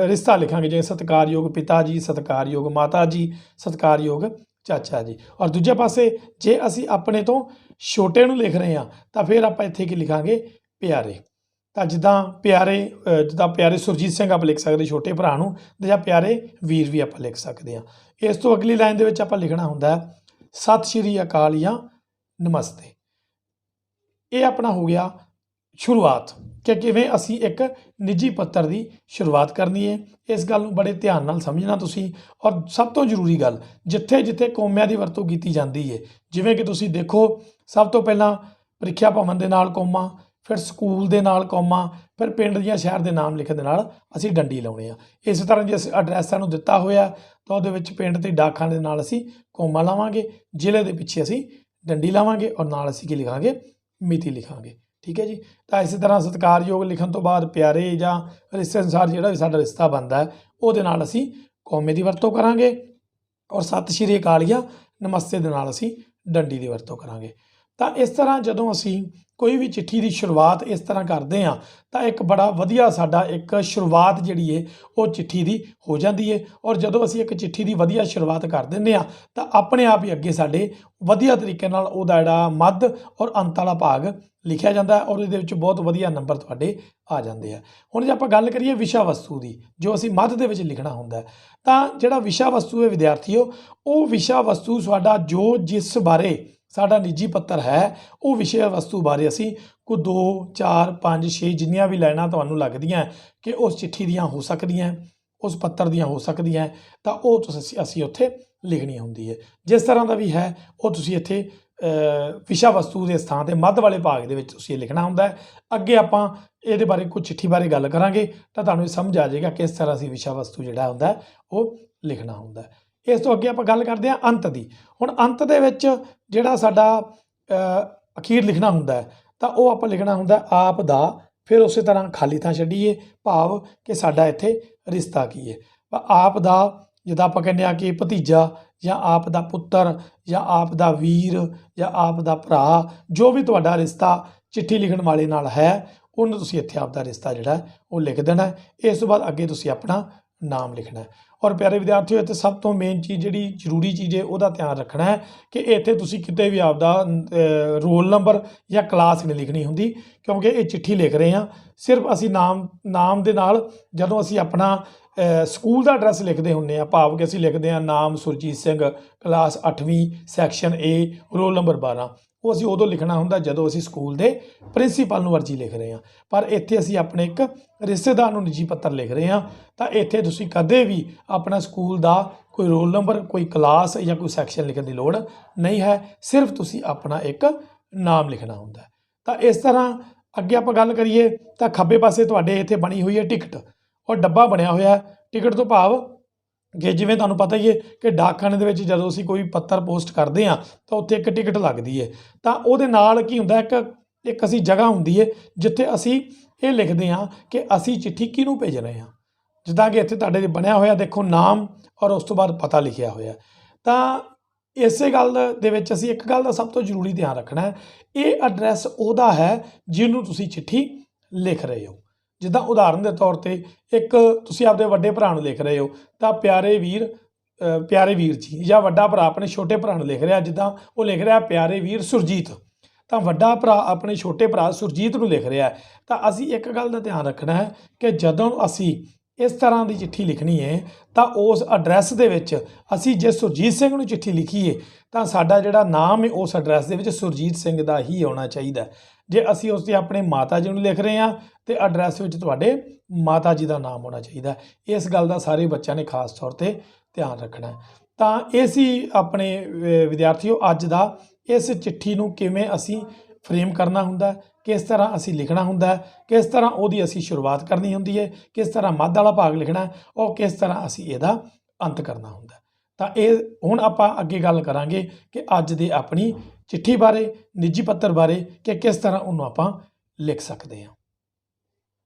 ਰਿਸ਼ਤਾ ਲਿਖਾਂਗੇ, ਜਿਵੇਂ ਸਤਿਕਾਰਯੋਗ ਪਿਤਾ ਜੀ, ਸਤਿਕਾਰਯੋਗ ਮਾਤਾ ਜੀ, ਸਤਿਕਾਰਯੋਗ ਚਾਚਾ ਜੀ। ਔਰ ਦੂਜੇ ਪਾਸੇ ਜੇ ਅਸੀਂ ਆਪਣੇ ਤੋਂ ਛੋਟੇ ਨੂੰ ਲਿਖ ਰਹੇ ਹਾਂ ਤਾਂ ਫਿਰ ਆਪਾਂ ਇੱਥੇ ਕੀ ਲਿਖਾਂਗੇ, ਪਿਆਰੇ। ਤਾਂ ਜਿੱਦਾਂ ਪਿਆਰੇ ਸੁਰਜੀਤ ਸਿੰਘ ਆਪਾਂ ਲਿਖ ਸਕਦੇ ਛੋਟੇ ਭਰਾ ਨੂੰ, ਜਾਂ ਪਿਆਰੇ ਵੀਰ ਵੀ ਆਪਾਂ ਲਿਖ ਸਕਦੇ ਹਾਂ। ਇਸ ਤੋਂ ਅਗਲੀ ਲਾਈਨ ਦੇ ਵਿੱਚ ਆਪਾਂ ਲਿਖਣਾ ਹੁੰਦਾ ਸਤਿ ਸ਼੍ਰੀ ਅਕਾਲ ਜਾਂ ਨਮਸਤੇ। ਇਹ ਆਪਣਾ ਹੋ ਗਿਆ ਸ਼ੁਰੂਆਤ, ਕਿ ਕਿਵੇਂ ਅਸੀਂ ਇੱਕ ਨਿੱਜੀ ਪੱਤਰ ਦੀ ਸ਼ੁਰੂਆਤ ਕਰਨੀ ਹੈ। ਇਸ ਗੱਲ ਨੂੰ ਬੜੇ ਧਿਆਨ ਨਾਲ ਸਮਝਣਾ ਤੁਸੀਂ। ਔਰ ਸਭ ਤੋਂ ਜ਼ਰੂਰੀ ਗੱਲ, ਜਿੱਥੇ ਜਿੱਥੇ ਕੋਮਿਆਂ ਦੀ ਵਰਤੋਂ ਕੀਤੀ ਜਾਂਦੀ ਹੈ, ਜਿਵੇਂ ਕਿ ਤੁਸੀਂ ਦੇਖੋ, ਸਭ ਤੋਂ ਪਹਿਲਾਂ ਪ੍ਰੀਖਿਆ ਭਵਨ ਦੇ ਨਾਲ ਕੋਮਾ, ਫਿਰ ਸਕੂਲ ਦੇ ਨਾਲ ਕੋਮਾ, ਫਿਰ ਪਿੰਡ ਜਾਂ ਸ਼ਹਿਰ ਦੇ ਨਾਮ ਲਿਖਣ ਦੇ ਨਾਲ ਅਸੀਂ ਡੰਡੀ ਲਾਉਣੇ ਆ। ਇਸ ਤਰ੍ਹਾਂ ਜੇ ਅਸੀਂ ਐਡਰੈਸ ਸਾਨੂੰ ਦਿੱਤਾ ਹੋਇਆ ਤਾਂ ਉਹਦੇ ਵਿੱਚ ਪਿੰਡ ਤੇ ਡਾਕਖਾਨੇ ਦੇ ਨਾਲ ਅਸੀਂ ਕੋਮਾ ਲਾਵਾਂਗੇ, ਜ਼ਿਲ੍ਹੇ ਦੇ ਪਿੱਛੇ ਅਸੀਂ ਡੰਡੀ ਲਾਵਾਂਗੇ ਔਰ ਨਾਲ ਅਸੀਂ ਕੀ ਲਿਖਾਂਗੇ, ਮਿਤੀ ਲਿਖਾਂਗੇ। ਠੀਕ ਹੈ ਜੀ। ਤਾਂ ਇਸੇ ਤਰ੍ਹਾਂ ਸਤਿਕਾਰਯੋਗ ਲਿਖਣ ਤੋਂ ਬਾਅਦ ਪਿਆਰੇ ਜਾਂ ਰਿਸ਼ਤੇ ਅਨੁਸਾਰ ਜਿਹੜਾ ਵੀ ਸਾਡਾ ਰਿਸ਼ਤਾ ਬਣਦਾ ਉਹਦੇ ਨਾਲ ਅਸੀਂ ਕੋਮੇ ਦੀ ਵਰਤੋਂ ਕਰਾਂਗੇ ਔਰ ਸਤਿ ਸ਼੍ਰੀ ਅਕਾਲ ਜਾਂ ਨਮਸਤੇ ਦੇ ਨਾਲ ਅਸੀਂ ਡੰਡੀ ਦੀ ਵਰਤੋਂ ਕਰਾਂਗੇ। ਤਾਂ ਇਸ ਤਰ੍ਹਾਂ ਜਦੋਂ ਅਸੀਂ ਕੋਈ ਵੀ ਚਿੱਠੀ ਦੀ ਸ਼ੁਰੂਆਤ ਇਸ ਤਰ੍ਹਾਂ ਕਰਦੇ ਹਾਂ ਤਾਂ ਇੱਕ ਬੜਾ ਵਧੀਆ ਸਾਡਾ ਇੱਕ ਸ਼ੁਰੂਆਤ ਜਿਹੜੀ ਹੈ ਉਹ ਚਿੱਠੀ ਦੀ ਹੋ ਜਾਂਦੀ ਹੈ। ਔਰ ਜਦੋਂ ਅਸੀਂ ਇੱਕ ਚਿੱਠੀ ਦੀ ਵਧੀਆ ਸ਼ੁਰੂਆਤ ਕਰ ਦਿੰਦੇ ਹਾਂ ਤਾਂ ਆਪਣੇ ਆਪ ਹੀ ਅੱਗੇ ਸਾਡੇ ਵਧੀਆ ਤਰੀਕੇ ਨਾਲ ਉਹਦਾ ਜਿਹੜਾ ਮੱਧ ਔਰ ਅੰਤ ਵਾਲਾ ਭਾਗ ਲਿਖਿਆ ਜਾਂਦਾ ਔਰ ਇਹਦੇ ਵਿੱਚ ਬਹੁਤ ਵਧੀਆ ਨੰਬਰ ਤੁਹਾਡੇ ਆ ਜਾਂਦੇ ਆ। ਹੁਣ ਜੇ ਆਪਾਂ ਗੱਲ ਕਰੀਏ ਵਿਸ਼ਾ ਵਸਤੂ ਦੀ, ਜੋ ਅਸੀਂ ਮੱਧ ਦੇ ਵਿੱਚ ਲਿਖਣਾ ਹੁੰਦਾ, ਤਾਂ ਜਿਹੜਾ ਵਿਸ਼ਾ ਵਸਤੂ ਹੈ ਵਿਦਿਆਰਥੀਓ, ਉਹ ਵਿਸ਼ਾ ਵਸਤੂ ਸਾਡਾ ਜੋ ਜਿਸ ਬਾਰੇ ਸਾਡਾ ਨਿੱਜੀ ਪੱਤਰ ਹੈ, ਉਹ ਵਿਸ਼ੇ ਵਸਤੂ ਬਾਰੇ ਅਸੀਂ ਕੋਈ 2 4 5 6 ਜਿੰਨੀਆਂ ਵੀ ਲਾਈਨਾਂ ਤੁਹਾਨੂੰ ਲੱਗਦੀਆਂ ਕਿ ਉਸ ਚਿੱਠੀ ਦੀਆਂ ਹੋ ਸਕਦੀਆਂ, ਉਸ ਪੱਤਰ ਦੀਆਂ ਹੋ ਸਕਦੀਆਂ, ਤਾਂ ਉਹ ਅਸੀਂ ਉੱਥੇ ਲਿਖਣੀ ਹੁੰਦੀ ਹੈ। ਜਿਸ ਤਰ੍ਹਾਂ ਦਾ ਵੀ ਹੈ ਉਹ ਤੁਸੀਂ ਇੱਥੇ ਵਿਸ਼ਾ ਵਸਤੂ ਦੇ ਸਥਾਨ 'ਤੇ ਮੱਧ ਵਾਲੇ ਭਾਗ ਦੇ ਵਿੱਚ ਤੁਸੀਂ ਇਹ ਲਿਖਣਾ ਹੁੰਦਾ ਹੈ। ਅੱਗੇ ਆਪਾਂ ਇਹਦੇ ਬਾਰੇ ਕੋਈ ਚਿੱਠੀ ਬਾਰੇ ਗੱਲ ਕਰਾਂਗੇ ਤਾਂ ਤੁਹਾਨੂੰ ਇਹ ਸਮਝ ਆ ਜਾਏਗਾ ਕਿਸ ਤਰ੍ਹਾਂ ਅਸੀਂ ਵਿਸ਼ਾ ਵਸਤੂ ਜਿਹੜਾ ਹੁੰਦਾ ਉਹ ਲਿਖਣਾ ਹੁੰਦਾ। ਇਸ ਤੋਂ ਅੱਗੇ ਆਪਾਂ ਗੱਲ ਕਰਦੇ ਹਾਂ ਅੰਤ ਦੀ। ਹੁਣ ਅੰਤ ਦੇ ਵਿੱਚ ਜਿਹੜਾ ਸਾਡਾ ਅਖੀਰ ਲਿਖਣਾ ਹੁੰਦਾ ਤਾਂ ਉਹ ਆਪਾਂ ਲਿਖਣਾ ਹੁੰਦਾ ਆਪ ਦਾ, ਫਿਰ ਉਸੇ ਤਰ੍ਹਾਂ ਖਾਲੀ ਥਾਂ ਛੱਡੀਏ, ਭਾਵ ਕਿ ਸਾਡਾ ਇੱਥੇ ਰਿਸ਼ਤਾ ਕੀ ਹੈ। ਆਪ ਦਾ ਜਿੱਦਾਂ ਆਪਾਂ ਕਹਿੰਦੇ ਹਾਂ ਕਿ ਭਤੀਜਾ ਜਾਂ ਆਪ ਦਾ ਪੁੱਤਰ ਜਾਂ ਆਪ ਦਾ ਵੀਰ ਜਾਂ ਆਪ ਦਾ ਭਰਾ, ਜੋ ਵੀ ਤੁਹਾਡਾ ਰਿਸ਼ਤਾ ਚਿੱਠੀ ਲਿਖਣ ਵਾਲੇ ਨਾਲ ਹੈ ਉਹਨੂੰ ਤੁਸੀਂ ਇੱਥੇ ਆਪ ਦਾ ਰਿਸ਼ਤਾ ਜਿਹੜਾ ਉਹ ਲਿਖ ਦੇਣਾ। ਇਸ ਤੋਂ ਬਾਅਦ ਅੱਗੇ ਤੁਸੀਂ ਆਪਣਾ ਨਾਮ ਲਿਖਣਾ। ਔਰ ਪਿਆਰੇ ਵਿਦਿਆਰਥੀਓ, ਇੱਥੇ ਸਭ ਤੋਂ ਮੇਨ ਚੀਜ਼ ਜਿਹੜੀ ਜ਼ਰੂਰੀ ਚੀਜ਼ ਹੈ ਉਹਦਾ ਧਿਆਨ ਰੱਖਣਾ ਹੈ ਕਿ ਇੱਥੇ ਤੁਸੀਂ ਕਿਤੇ ਵੀ ਆਪਦਾ ਰੋਲ ਨੰਬਰ ਜਾਂ ਕਲਾਸ ਨਹੀਂ ਲਿਖਣੀ ਹੁੰਦੀ, ਕਿਉਂਕਿ ਇਹ ਚਿੱਠੀ ਲਿਖ ਰਹੇ ਹਾਂ। ਸਿਰਫ ਅਸੀਂ ਨਾਮ ਦੇ ਨਾਲ ਜਦੋਂ ਅਸੀਂ ਆਪਣਾ ਸਕੂਲ ਦਾ ਐਡਰੈਸ ਲਿਖਦੇ ਹੁੰਦੇ ਹਾਂ, ਭਾਵ ਕਿ ਅਸੀਂ ਲਿਖਦੇ ਹਾਂ ਨਾਮ ਸੁਰਜੀਤ ਸਿੰਘ, ਕਲਾਸ 8ਵੀਂ, ਸੈਕਸ਼ਨ A, ਰੋਲ ਨੰਬਰ 12, ਉਹ ਅਸੀਂ ਉਦੋਂ ਲਿਖਣਾ ਹੁੰਦਾ ਜਦੋਂ ਅਸੀਂ ਸਕੂਲ ਦੇ ਪ੍ਰਿੰਸੀਪਲ ਨੂੰ ਅਰਜੀ ਲਿਖ ਰਹੇ ਹਾਂ। ਪਰ ਇੱਥੇ ਅਸੀਂ ਆਪਣੇ ਇੱਕ ਰਿਸ਼ਤੇਦਾਰ ਨੂੰ ਨਿੱਜੀ ਪੱਤਰ ਲਿਖ ਰਹੇ ਹਾਂ, ਤਾਂ ਇੱਥੇ ਤੁਸੀਂ ਕਦੇ ਵੀ ਆਪਣਾ ਸਕੂਲ ਦਾ ਕੋਈ ਰੋਲ ਨੰਬਰ, ਕੋਈ ਕਲਾਸ ਜਾਂ ਕੋਈ ਸੈਕਸ਼ਨ ਲਿਖਣ ਦੀ ਲੋੜ ਨਹੀਂ ਹੈ। ਸਿਰਫ ਤੁਸੀਂ ਆਪਣਾ ਇੱਕ ਨਾਮ ਲਿਖਣਾ ਹੁੰਦਾ। ਤਾਂ ਇਸ ਤਰ੍ਹਾਂ ਅੱਗੇ ਆਪਾਂ ਗੱਲ ਕਰੀਏ ਤਾਂ ਖੱਬੇ ਪਾਸੇ ਤੁਹਾਡੇ ਇੱਥੇ ਬਣੀ ਹੋਈ ਹੈ ਟਿਕਟ, ਔਰ ਡੱਬਾ ਬਣਿਆ ਹੋਇਆ ਟਿਕਟ ਤੋਂ ਭਾਵ ਕਿ ਜਿਵੇਂ ਤੁਹਾਨੂੰ ਪਤਾ ਹੀ ਹੈ ਕਿ ਡਾਕਖਾਨੇ ਦੇ ਵਿੱਚ ਜਦੋਂ ਅਸੀਂ ਕੋਈ ਪੱਤਰ ਪੋਸਟ ਕਰਦੇ ਹਾਂ ਤਾਂ ਉੱਥੇ ਇੱਕ ਟਿਕਟ ਲੱਗਦੀ ਹੈ। ਤਾਂ ਉਹਦੇ ਨਾਲ ਕੀ ਹੁੰਦਾ, ਇੱਕ ਅਸੀਂ ਜਗ੍ਹਾ ਹੁੰਦੀ ਹੈ ਜਿੱਥੇ ਅਸੀਂ ਇਹ ਲਿਖਦੇ ਹਾਂ ਕਿ ਅਸੀਂ ਚਿੱਠੀ ਕਿਹਨੂੰ ਭੇਜ ਰਹੇ ਹਾਂ। ਜਿੱਦਾਂ ਕਿ ਇੱਥੇ ਤੁਹਾਡੇ ਬਣਿਆ ਹੋਇਆ ਦੇਖੋ ਨਾਮ ਔਰ ਉਸ ਤੋਂ ਬਾਅਦ ਪਤਾ ਲਿਖਿਆ ਹੋਇਆ। ਤਾਂ ਇਸੇ ਗੱਲ ਦੇ ਵਿੱਚ ਅਸੀਂ ਇੱਕ ਗੱਲ ਦਾ ਸਭ ਤੋਂ ਜ਼ਰੂਰੀ ਧਿਆਨ ਰੱਖਣਾ ਹੈ, ਇਹ ਐਡਰੈਸ ਉਹਦਾ ਹੈ ਜਿਹਨੂੰ ਤੁਸੀਂ ਚਿੱਠੀ ਲਿਖ ਰਹੇ ਹੋ। ਜਿੱਦਾਂ ਉਦਾਹਰਨ ਦੇ ਤੌਰ 'ਤੇ ਇੱਕ ਤੁਸੀਂ ਆਪਦੇ ਵੱਡੇ ਭਰਾ ਨੂੰ ਲਿਖ ਰਹੇ ਹੋ ਤਾਂ ਪਿਆਰੇ ਵੀਰ ਜੀ, ਜਾਂ ਵੱਡਾ ਭਰਾ ਆਪਣੇ ਛੋਟੇ ਭਰਾ ਨੂੰ ਲਿਖ ਰਿਹਾ, ਜਿੱਦਾਂ ਉਹ ਲਿਖ ਰਿਹਾ ਪਿਆਰੇ ਵੀਰ ਸੁਰਜੀਤ, ਤਾਂ ਵੱਡਾ ਭਰਾ ਆਪਣੇ ਛੋਟੇ ਭਰਾ ਸੁਰਜੀਤ ਨੂੰ ਲਿਖ ਰਿਹਾ। ਤਾਂ ਅਸੀਂ ਇੱਕ ਗੱਲ ਦਾ ਧਿਆਨ ਰੱਖਣਾ ਹੈ ਕਿ ਜਦੋਂ ਅਸੀਂ ਇਸ ਤਰ੍ਹਾਂ ਦੀ ਚਿੱਠੀ ਲਿਖਣੀ ਹੈ ਤਾਂ ਉਸ ਐਡਰੈਸ ਦੇ ਵਿੱਚ ਅਸੀਂ ਜੇ ਸੁਰਜੀਤ ਸਿੰਘ ਨੂੰ ਚਿੱਠੀ ਲਿਖੀਏ ਤਾਂ ਸਾਡਾ ਜਿਹੜਾ ਨਾਮ ਹੈ ਉਸ ਐਡਰੈਸ ਦੇ ਵਿੱਚ ਸੁਰਜੀਤ ਸਿੰਘ ਦਾ ਹੀ ਆਉਣਾ ਚਾਹੀਦਾ। ਜੇ ਅਸੀਂ ਉਸ 'ਤੇ ਆਪਣੇ ਮਾਤਾ ਜੀ ਨੂੰ ਲਿਖ ਰਹੇ ਹਾਂ ਤਾਂ ਐਡਰੈਸ ਵਿੱਚ ਤੁਹਾਡੇ ਮਾਤਾ ਜੀ ਦਾ ਨਾਮ ਹੋਣਾ ਚਾਹੀਦਾ। ਇਸ ਗੱਲ ਦਾ ਸਾਰੇ ਬੱਚਿਆਂ ਨੇ ਖਾਸ ਤੌਰ 'ਤੇ ਧਿਆਨ ਰੱਖਣਾ। ਤਾਂ ਇਹ ਸੀ ਆਪਣੇ ਵਿਦਿਆਰਥੀਓ ਅੱਜ ਦਾ, ਇਸ ਚਿੱਠੀ ਨੂੰ ਕਿਵੇਂ ਅਸੀਂ ਫਰੇਮ ਕਰਨਾ ਹੁੰਦਾ, ਕਿਸ ਤਰ੍ਹਾਂ ਅਸੀਂ ਲਿਖਣਾ ਹੁੰਦਾ, ਕਿਸ ਤਰ੍ਹਾਂ ਉਹਦੀ ਅਸੀਂ ਸ਼ੁਰੂਆਤ ਕਰਨੀ ਹੁੰਦੀ ਹੈ, ਕਿਸ ਤਰ੍ਹਾਂ ਮੱਧ ਵਾਲਾ ਭਾਗ ਲਿਖਣਾ ਔਰ ਕਿਸ ਤਰ੍ਹਾਂ ਅਸੀਂ ਇਹਦਾ ਅੰਤ ਕਰਨਾ ਹੁੰਦਾ। ਤਾਂ ਇਹ ਹੁਣ ਆਪਾਂ ਅੱਗੇ ਗੱਲ ਕਰਾਂਗੇ ਕਿ ਅੱਜ ਦੇ ਆਪਣੀ ਚਿੱਠੀ ਬਾਰੇ, ਨਿੱਜੀ ਪੱਤਰ ਬਾਰੇ, ਕਿ ਕਿਸ ਤਰ੍ਹਾਂ ਉਹਨੂੰ ਆਪਾਂ ਲਿਖ ਸਕਦੇ ਹਾਂ।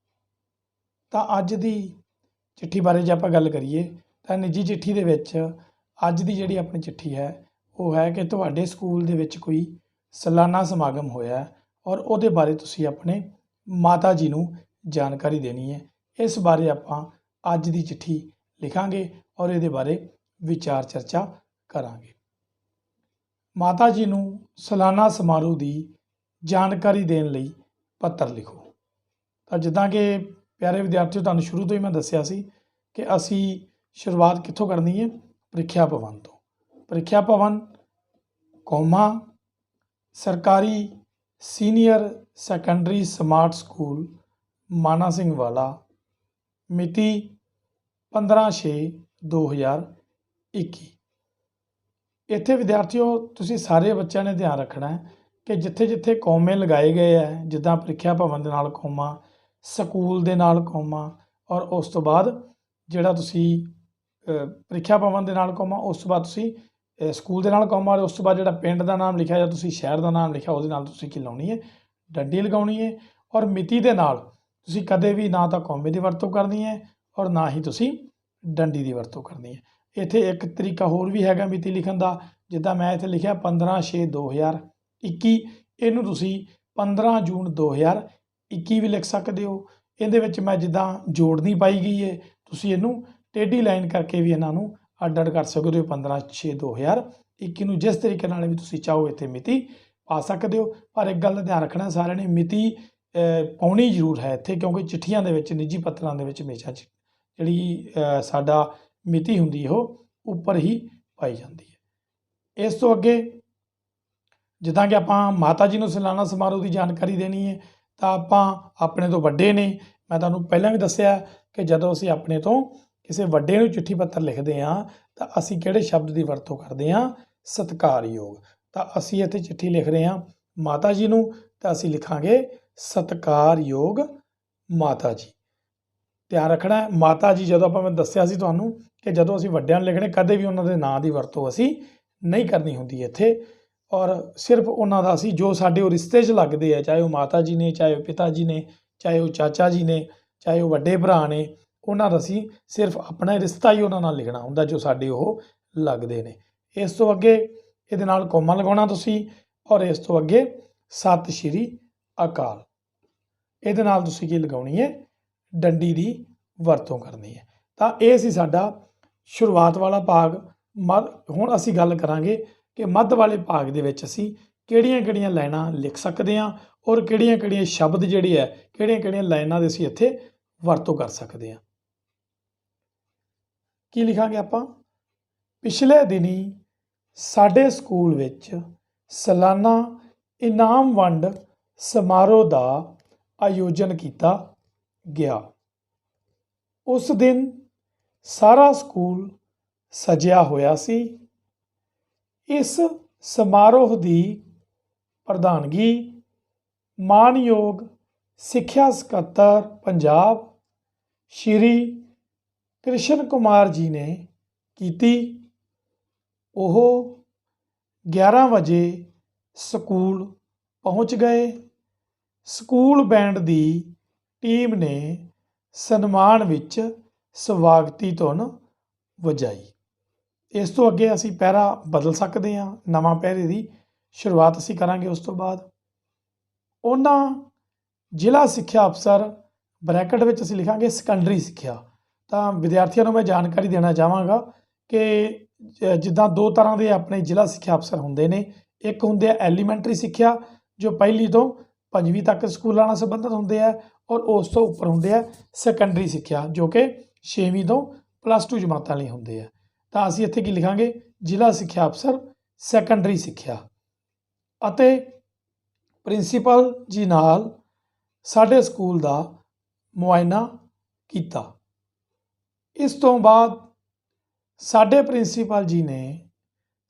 ਤਾਂ ਅੱਜ ਦੀ ਚਿੱਠੀ ਬਾਰੇ ਜੇ ਆਪਾਂ ਗੱਲ ਕਰੀਏ ਤਾਂ ਨਿੱਜੀ ਚਿੱਠੀ ਦੇ ਵਿੱਚ ਅੱਜ ਦੀ ਜਿਹੜੀ ਆਪਣੀ ਚਿੱਠੀ ਹੈ ਉਹ ਹੈ ਕਿ ਤੁਹਾਡੇ ਸਕੂਲ ਦੇ ਵਿੱਚ ਕੋਈ ਸਾਲਾਨਾ ਸਮਾਗਮ ਹੋਇਆ ਔਰ ਉਹਦੇ ਬਾਰੇ ਤੁਸੀਂ ਆਪਣੇ ਮਾਤਾ ਜੀ ਨੂੰ ਜਾਣਕਾਰੀ ਦੇਣੀ ਹੈ। ਇਸ ਬਾਰੇ ਆਪਾਂ ਅੱਜ ਦੀ ਚਿੱਠੀ ਲਿਖਾਂਗੇ ਔਰ ਇਹਦੇ ਬਾਰੇ ਵਿਚਾਰ ਚਰਚਾ ਕਰਾਂਗੇ। ਮਾਤਾ ਜੀ ਨੂੰ ਸਾਲਾਨਾ ਸਮਾਰੋਹ ਦੀ ਜਾਣਕਾਰੀ ਦੇਣ ਲਈ ਪੱਤਰ ਲਿਖੋ। ਤਾਂ ਜਿੱਦਾਂ ਕਿ ਪਿਆਰੇ ਵਿਦਿਆਰਥੀਓ, ਤੁਹਾਨੂੰ ਸ਼ੁਰੂ ਤੋਂ ਹੀ ਮੈਂ ਦੱਸਿਆ ਸੀ ਕਿ ਅਸੀਂ ਸ਼ੁਰੂਆਤ ਕਿੱਥੋਂ ਕਰਨੀ ਹੈ? ਪ੍ਰੀਖਿਆ ਭਵਨ ਤੋਂ। ਪ੍ਰੀਖਿਆ ਭਵਨ ਕੌਮਾ ਸਰਕਾਰੀ senior secondary smart school Mana Singh ਵਾਲਾ, ਮਿਤੀ 15/6/2021। ਇੱਥੇ ਵਿਦਿਆਰਥੀਓ ਤੁਸੀਂ ਸਾਰੇ ਬੱਚਿਆਂ ਨੇ ਧਿਆਨ ਰੱਖਣਾ ਹੈ ਕਿ ਜਿੱਥੇ ਜਿੱਥੇ ਕੌਮੇ ਲਗਾਏ ਗਏ ਹੈ, ਜਿੱਦਾਂ ਪ੍ਰੀਖਿਆ ਭਵਨ ਦੇ ਨਾਲ ਕੌਮਾ, ਸਕੂਲ ਦੇ ਨਾਲ ਕੌਮਾ, ਔਰ ਉਸ ਤੋਂ ਬਾਅਦ ਜਿਹੜਾ ਤੁਸੀਂ ਪ੍ਰੀਖਿਆ ਭਵਨ ਦੇ ਨਾਲ ਕੌਮਾ, ਉਸ ਤੋਂ ਬਾਅਦ ਤੁਸੀਂ ਸਕੂਲ ਦੇ ਨਾਲ ਕੌਮਾ, ਔਰ ਉਸ ਤੋਂ ਬਾਅਦ ਜਿਹੜਾ ਪਿੰਡ ਦਾ ਨਾਮ ਲਿਖਿਆ ਜਾਂ ਤੁਸੀਂ ਸ਼ਹਿਰ ਦਾ ਨਾਮ ਲਿਖਿਆ ਉਹਦੇ ਨਾਲ ਤੁਸੀਂ ਕੀ ਲਾਉਣੀ ਹੈ? ਡੰਡੀ ਲਗਾਉਣੀ ਹੈ। ਔਰ ਮਿਤੀ ਦੇ ਨਾਲ ਤੁਸੀਂ ਕਦੇ ਵੀ ਨਾ ਤਾਂ ਕੌਮੇ ਦੀ ਵਰਤੋਂ ਕਰਨੀ ਹੈ ਔਰ ਨਾ ਹੀ ਤੁਸੀਂ ਡੰਡੀ ਦੀ ਵਰਤੋਂ ਕਰਨੀ ਹੈ। ਇੱਥੇ ਇੱਕ ਤਰੀਕਾ ਹੋਰ ਵੀ ਹੈਗਾ ਮਿਤੀ ਲਿਖਣ ਦਾ, ਜਿੱਦਾਂ ਮੈਂ ਇੱਥੇ ਲਿਖਿਆ 15/6/2021, ਇਹਨੂੰ ਤੁਸੀਂ 15 ਜੂਨ 2021 ਵੀ ਲਿਖ ਸਕਦੇ ਹੋ। ਇਹਦੇ ਵਿੱਚ ਮੈਂ ਜਿੱਦਾਂ ਜੋੜਨੀ ਪਾਈ ਗਈ ਹੈ, ਤੁਸੀਂ ਇਹਨੂੰ ਟੇਢੀ ਲਾਈਨ ਕਰਕੇ ਵੀ ਇਹਨਾਂ ਨੂੰ ਅੱਡ ਅੱਡ ਕਰ ਸਕਦੇ ਹੋ। 15/6/2021 ਨੂੰ ਜਿਸ ਤਰੀਕੇ ਨਾਲ ਵੀ ਤੁਸੀਂ ਚਾਹੋ ਇੱਥੇ ਮਿਤੀ ਪਾ ਸਕਦੇ ਹੋ। ਪਰ ਇੱਕ ਗੱਲ ਦਾ ਧਿਆਨ ਰੱਖਣਾ ਸਾਰਿਆਂ ਨੇ, ਮਿਤੀ ਪਾਉਣੀ ਜ਼ਰੂਰ ਹੈ ਇੱਥੇ, ਕਿਉਂਕਿ ਚਿੱਠੀਆਂ ਦੇ ਵਿੱਚ, ਨਿੱਜੀ ਪੱਤਰਾਂ ਦੇ ਵਿੱਚ ਹਮੇਸ਼ਾ ਜਿਹੜੀ ਸਾਡਾ ਮਿਤੀ ਹੁੰਦੀ ਉਹ ਉੱਪਰ ਹੀ ਪਾਈ ਜਾਂਦੀ ਹੈ। ਇਸ ਤੋਂ ਅੱਗੇ ਜਿੱਦਾਂ ਕਿ ਆਪਾਂ ਮਾਤਾ ਜੀ ਨੂੰ ਸਾਲਾਨਾ ਸਮਾਰੋਹ ਦੀ ਜਾਣਕਾਰੀ ਦੇਣੀ ਹੈ, ਤਾਂ ਆਪਾਂ ਆਪਣੇ ਤੋਂ ਵੱਡੇ ਨੇ, ਮੈਂ ਤੁਹਾਨੂੰ ਪਹਿਲਾਂ ਵੀ ਦੱਸਿਆ ਕਿ ਜਦੋਂ ਅਸੀਂ ਆਪਣੇ ਤੋਂ ਕਿਸੇ ਵੱਡੇ ਨੂੰ ਚਿੱਠੀ ਪੱਤਰ ਲਿਖਦੇ ਹਾਂ ਤਾਂ ਅਸੀਂ ਕਿਹੜੇ ਸ਼ਬਦ ਦੀ ਵਰਤੋਂ ਕਰਦੇ ਹਾਂ? ਸਤਿਕਾਰਯੋਗ। ਤਾਂ ਅਸੀਂ ਇੱਥੇ ਚਿੱਠੀ ਲਿਖ ਰਹੇ ਹਾਂ ਮਾਤਾ ਜੀ ਨੂੰ, ਤਾਂ ਅਸੀਂ ਲਿਖਾਂਗੇ ਸਤਿਕਾਰਯੋਗ ਮਾਤਾ ਜੀ। ਧਿਆਨ ਰੱਖਣਾ ਹੈ, ਮਾਤਾ ਜੀ ਜਦੋਂ ਆਪਾਂ, ਮੈਂ ਦੱਸਿਆ ਸੀ ਤੁਹਾਨੂੰ ਕਿ ਜਦੋਂ ਅਸੀਂ ਵੱਡਿਆਂ ਨੂੰ ਲਿਖਣੇ ਕਦੇ ਵੀ ਉਹਨਾਂ ਦੇ ਨਾਂ ਦੀ ਵਰਤੋਂ ਅਸੀਂ ਨਹੀਂ ਕਰਨੀ ਹੁੰਦੀ ਇੱਥੇ, ਔਰ ਸਿਰਫ ਉਹਨਾਂ ਦਾ ਅਸੀਂ ਜੋ ਸਾਡੇ ਉਹ ਰਿਸ਼ਤੇ 'ਚ ਲੱਗਦੇ ਆ, ਚਾਹੇ ਉਹ ਮਾਤਾ ਜੀ ਨੇ, ਚਾਹੇ ਉਹ ਪਿਤਾ ਜੀ ਨੇ, ਚਾਹੇ ਉਹ ਚਾਚਾ ਜੀ ਨੇ, ਚਾਹੇ ਉਹ ਵੱਡੇ ਭਰਾ ਨੇ, ਉਹਨਾਂ ਦਾ ਅਸੀਂ ਸਿਰਫ ਆਪਣਾ ਰਿਸ਼ਤਾ ਹੀ ਉਹਨਾਂ ਨਾਲ ਲਿਖਣਾ ਹੁੰਦਾ ਜੋ ਸਾਡੇ ਉਹ ਲੱਗਦੇ ਨੇ। ਇਸ ਤੋਂ ਅੱਗੇ ਇਹਦੇ ਨਾਲ ਕੌਮਾ ਲਗਾਉਣਾ ਤੁਸੀਂ, ਔਰ ਇਸ ਤੋਂ ਅੱਗੇ ਸਤਿ ਸ਼੍ਰੀ ਅਕਾਲ, ਇਹਦੇ ਨਾਲ ਤੁਸੀਂ ਕੀ ਲਗਾਉਣੀ ਹੈ? ਡੰਡੀ ਦੀ ਵਰਤੋਂ ਕਰਨੀ ਹੈ। ਤਾਂ ਇਹ ਸੀ ਸਾਡਾ ਸ਼ੁਰੂਆਤ ਵਾਲਾ ਭਾਗ। ਹੁਣ ਅਸੀਂ ਗੱਲ ਕਰਾਂਗੇ ਕਿ ਮੱਧ ਵਾਲੇ ਭਾਗ ਦੇ ਵਿੱਚ ਅਸੀਂ ਕਿਹੜੀਆਂ ਕਿਹੜੀਆਂ ਲਾਈਨਾਂ ਲਿਖ ਸਕਦੇ ਹਾਂ ਔਰ ਕਿਹੜੀਆਂ ਕਿਹੜੀਆਂ ਸ਼ਬਦ ਜਿਹੜੇ ਹੈ, ਕਿਹੜੀਆਂ ਕਿਹੜੀਆਂ ਲਾਈਨਾਂ ਦੇ ਅਸੀਂ ਇੱਥੇ ਵਰਤੋਂ ਕਰ ਸਕਦੇ ਹਾਂ। ਕੀ ਲਿਖਾਂਗੇ ਆਪਾਂ? ਪਿਛਲੇ ਦਿਨੀ ਸਾਡੇ ਸਕੂਲ ਵਿੱਚ ਸਾਲਾਨਾ ਇਨਾਮ ਵੰਡ ਸਮਾਰੋਹ ਦਾ ਆਯੋਜਨ ਕੀਤਾ ਗਿਆ। ਉਸ ਦਿਨ ਸਾਰਾ ਸਕੂਲ ਸਜਿਆ ਹੋਇਆ ਸੀ। ਇਸ ਸਮਾਰੋਹ ਦੀ ਪ੍ਰਧਾਨਗੀ ਮਾਨਯੋਗ ਸਿੱਖਿਆ ਸਕੱਤਰ ਪੰਜਾਬ ਸ਼੍ਰੀ ਕ੍ਰਿਸ਼ਨ ਕੁਮਾਰ ਜੀ ਨੇ ਕੀਤੀ। ਉਹ 11 ਵਜੇ ਸਕੂਲ ਪਹੁੰਚ ਗਏ। ਸਕੂਲ ਬੈਂਡ ਦੀ ਟੀਮ ਨੇ ਸਨਮਾਨ ਵਿੱਚ ਸਵਾਗਤੀ ਧੁਨ ਵਜਾਈ। ਇਸ ਤੋਂ ਅੱਗੇ ਅਸੀਂ ਪਹਿਰਾ ਬਦਲ ਸਕਦੇ ਹਾਂ, ਨਵਾਂ ਪਹਿਰੇ ਦੀ ਸ਼ੁਰੂਆਤ ਅਸੀਂ ਕਰਾਂਗੇ। ਉਸ ਤੋਂ ਬਾਅਦ ਉਹਨਾਂ ਜ਼ਿਲ੍ਹਾ ਸਿੱਖਿਆ ਅਫਸਰ ਬ੍ਰੈਕਟ ਵਿੱਚ ਅਸੀਂ ਲਿਖਾਂਗੇ ਸੈਕੰਡਰੀ ਸਿੱਖਿਆ। ਤਾਂ ਵਿਦਿਆਰਥੀਆਂ ਨੂੰ ਮੈਂ ਜਾਣਕਾਰੀ ਦੇਣਾ ਚਾਹਾਂਗਾ ਕਿ ਜਿੱਦਾਂ ਦੋ ਤਰ੍ਹਾਂ ਦੇ ਆਪਣੇ ਜ਼ਿਲ੍ਹਾ ਸਿੱਖਿਆ ਅਫਸਰ ਹੁੰਦੇ ਨੇ। ਇੱਕ ਹੁੰਦੇ ਆ ਐਲੀਮੈਂਟਰੀ ਸਿੱਖਿਆ ਜੋ ਪਹਿਲੀ ਤੋਂ 5ਵੀਂ ਤੱਕ ਸਕੂਲਾਂ ਨਾਲ ਸੰਬੰਧਿਤ ਹੁੰਦੇ ਆ, ਔਰ ਉਸ ਤੋਂ ਉੱਪਰ ਹੁੰਦੇ ਆ ਸੈਕੰਡਰੀ ਸਿੱਖਿਆ ਜੋ ਕਿ 6ਵੀਂ ਤੋਂ +2 ਜਮਾਤਾਂ ਲਈ ਹੁੰਦੇ ਆ। ਤਾਂ ਅਸੀਂ ਇੱਥੇ ਕੀ ਲਿਖਾਂਗੇ? ਜ਼ਿਲ੍ਹਾ ਸਿੱਖਿਆ ਅਫਸਰ ਸੈਕੰਡਰੀ ਸਿੱਖਿਆ। ਅਤੇ ਪ੍ਰਿੰਸੀਪਲ ਜੀ ਨਾਲ ਸਾਡੇ ਸਕੂਲ ਦਾ ਮੁਆਇਨਾ ਕੀਤਾ। ਇਸ ਤੋਂ ਬਾਅਦ ਸਾਡੇ ਪ੍ਰਿੰਸੀਪਲ ਜੀ ਨੇ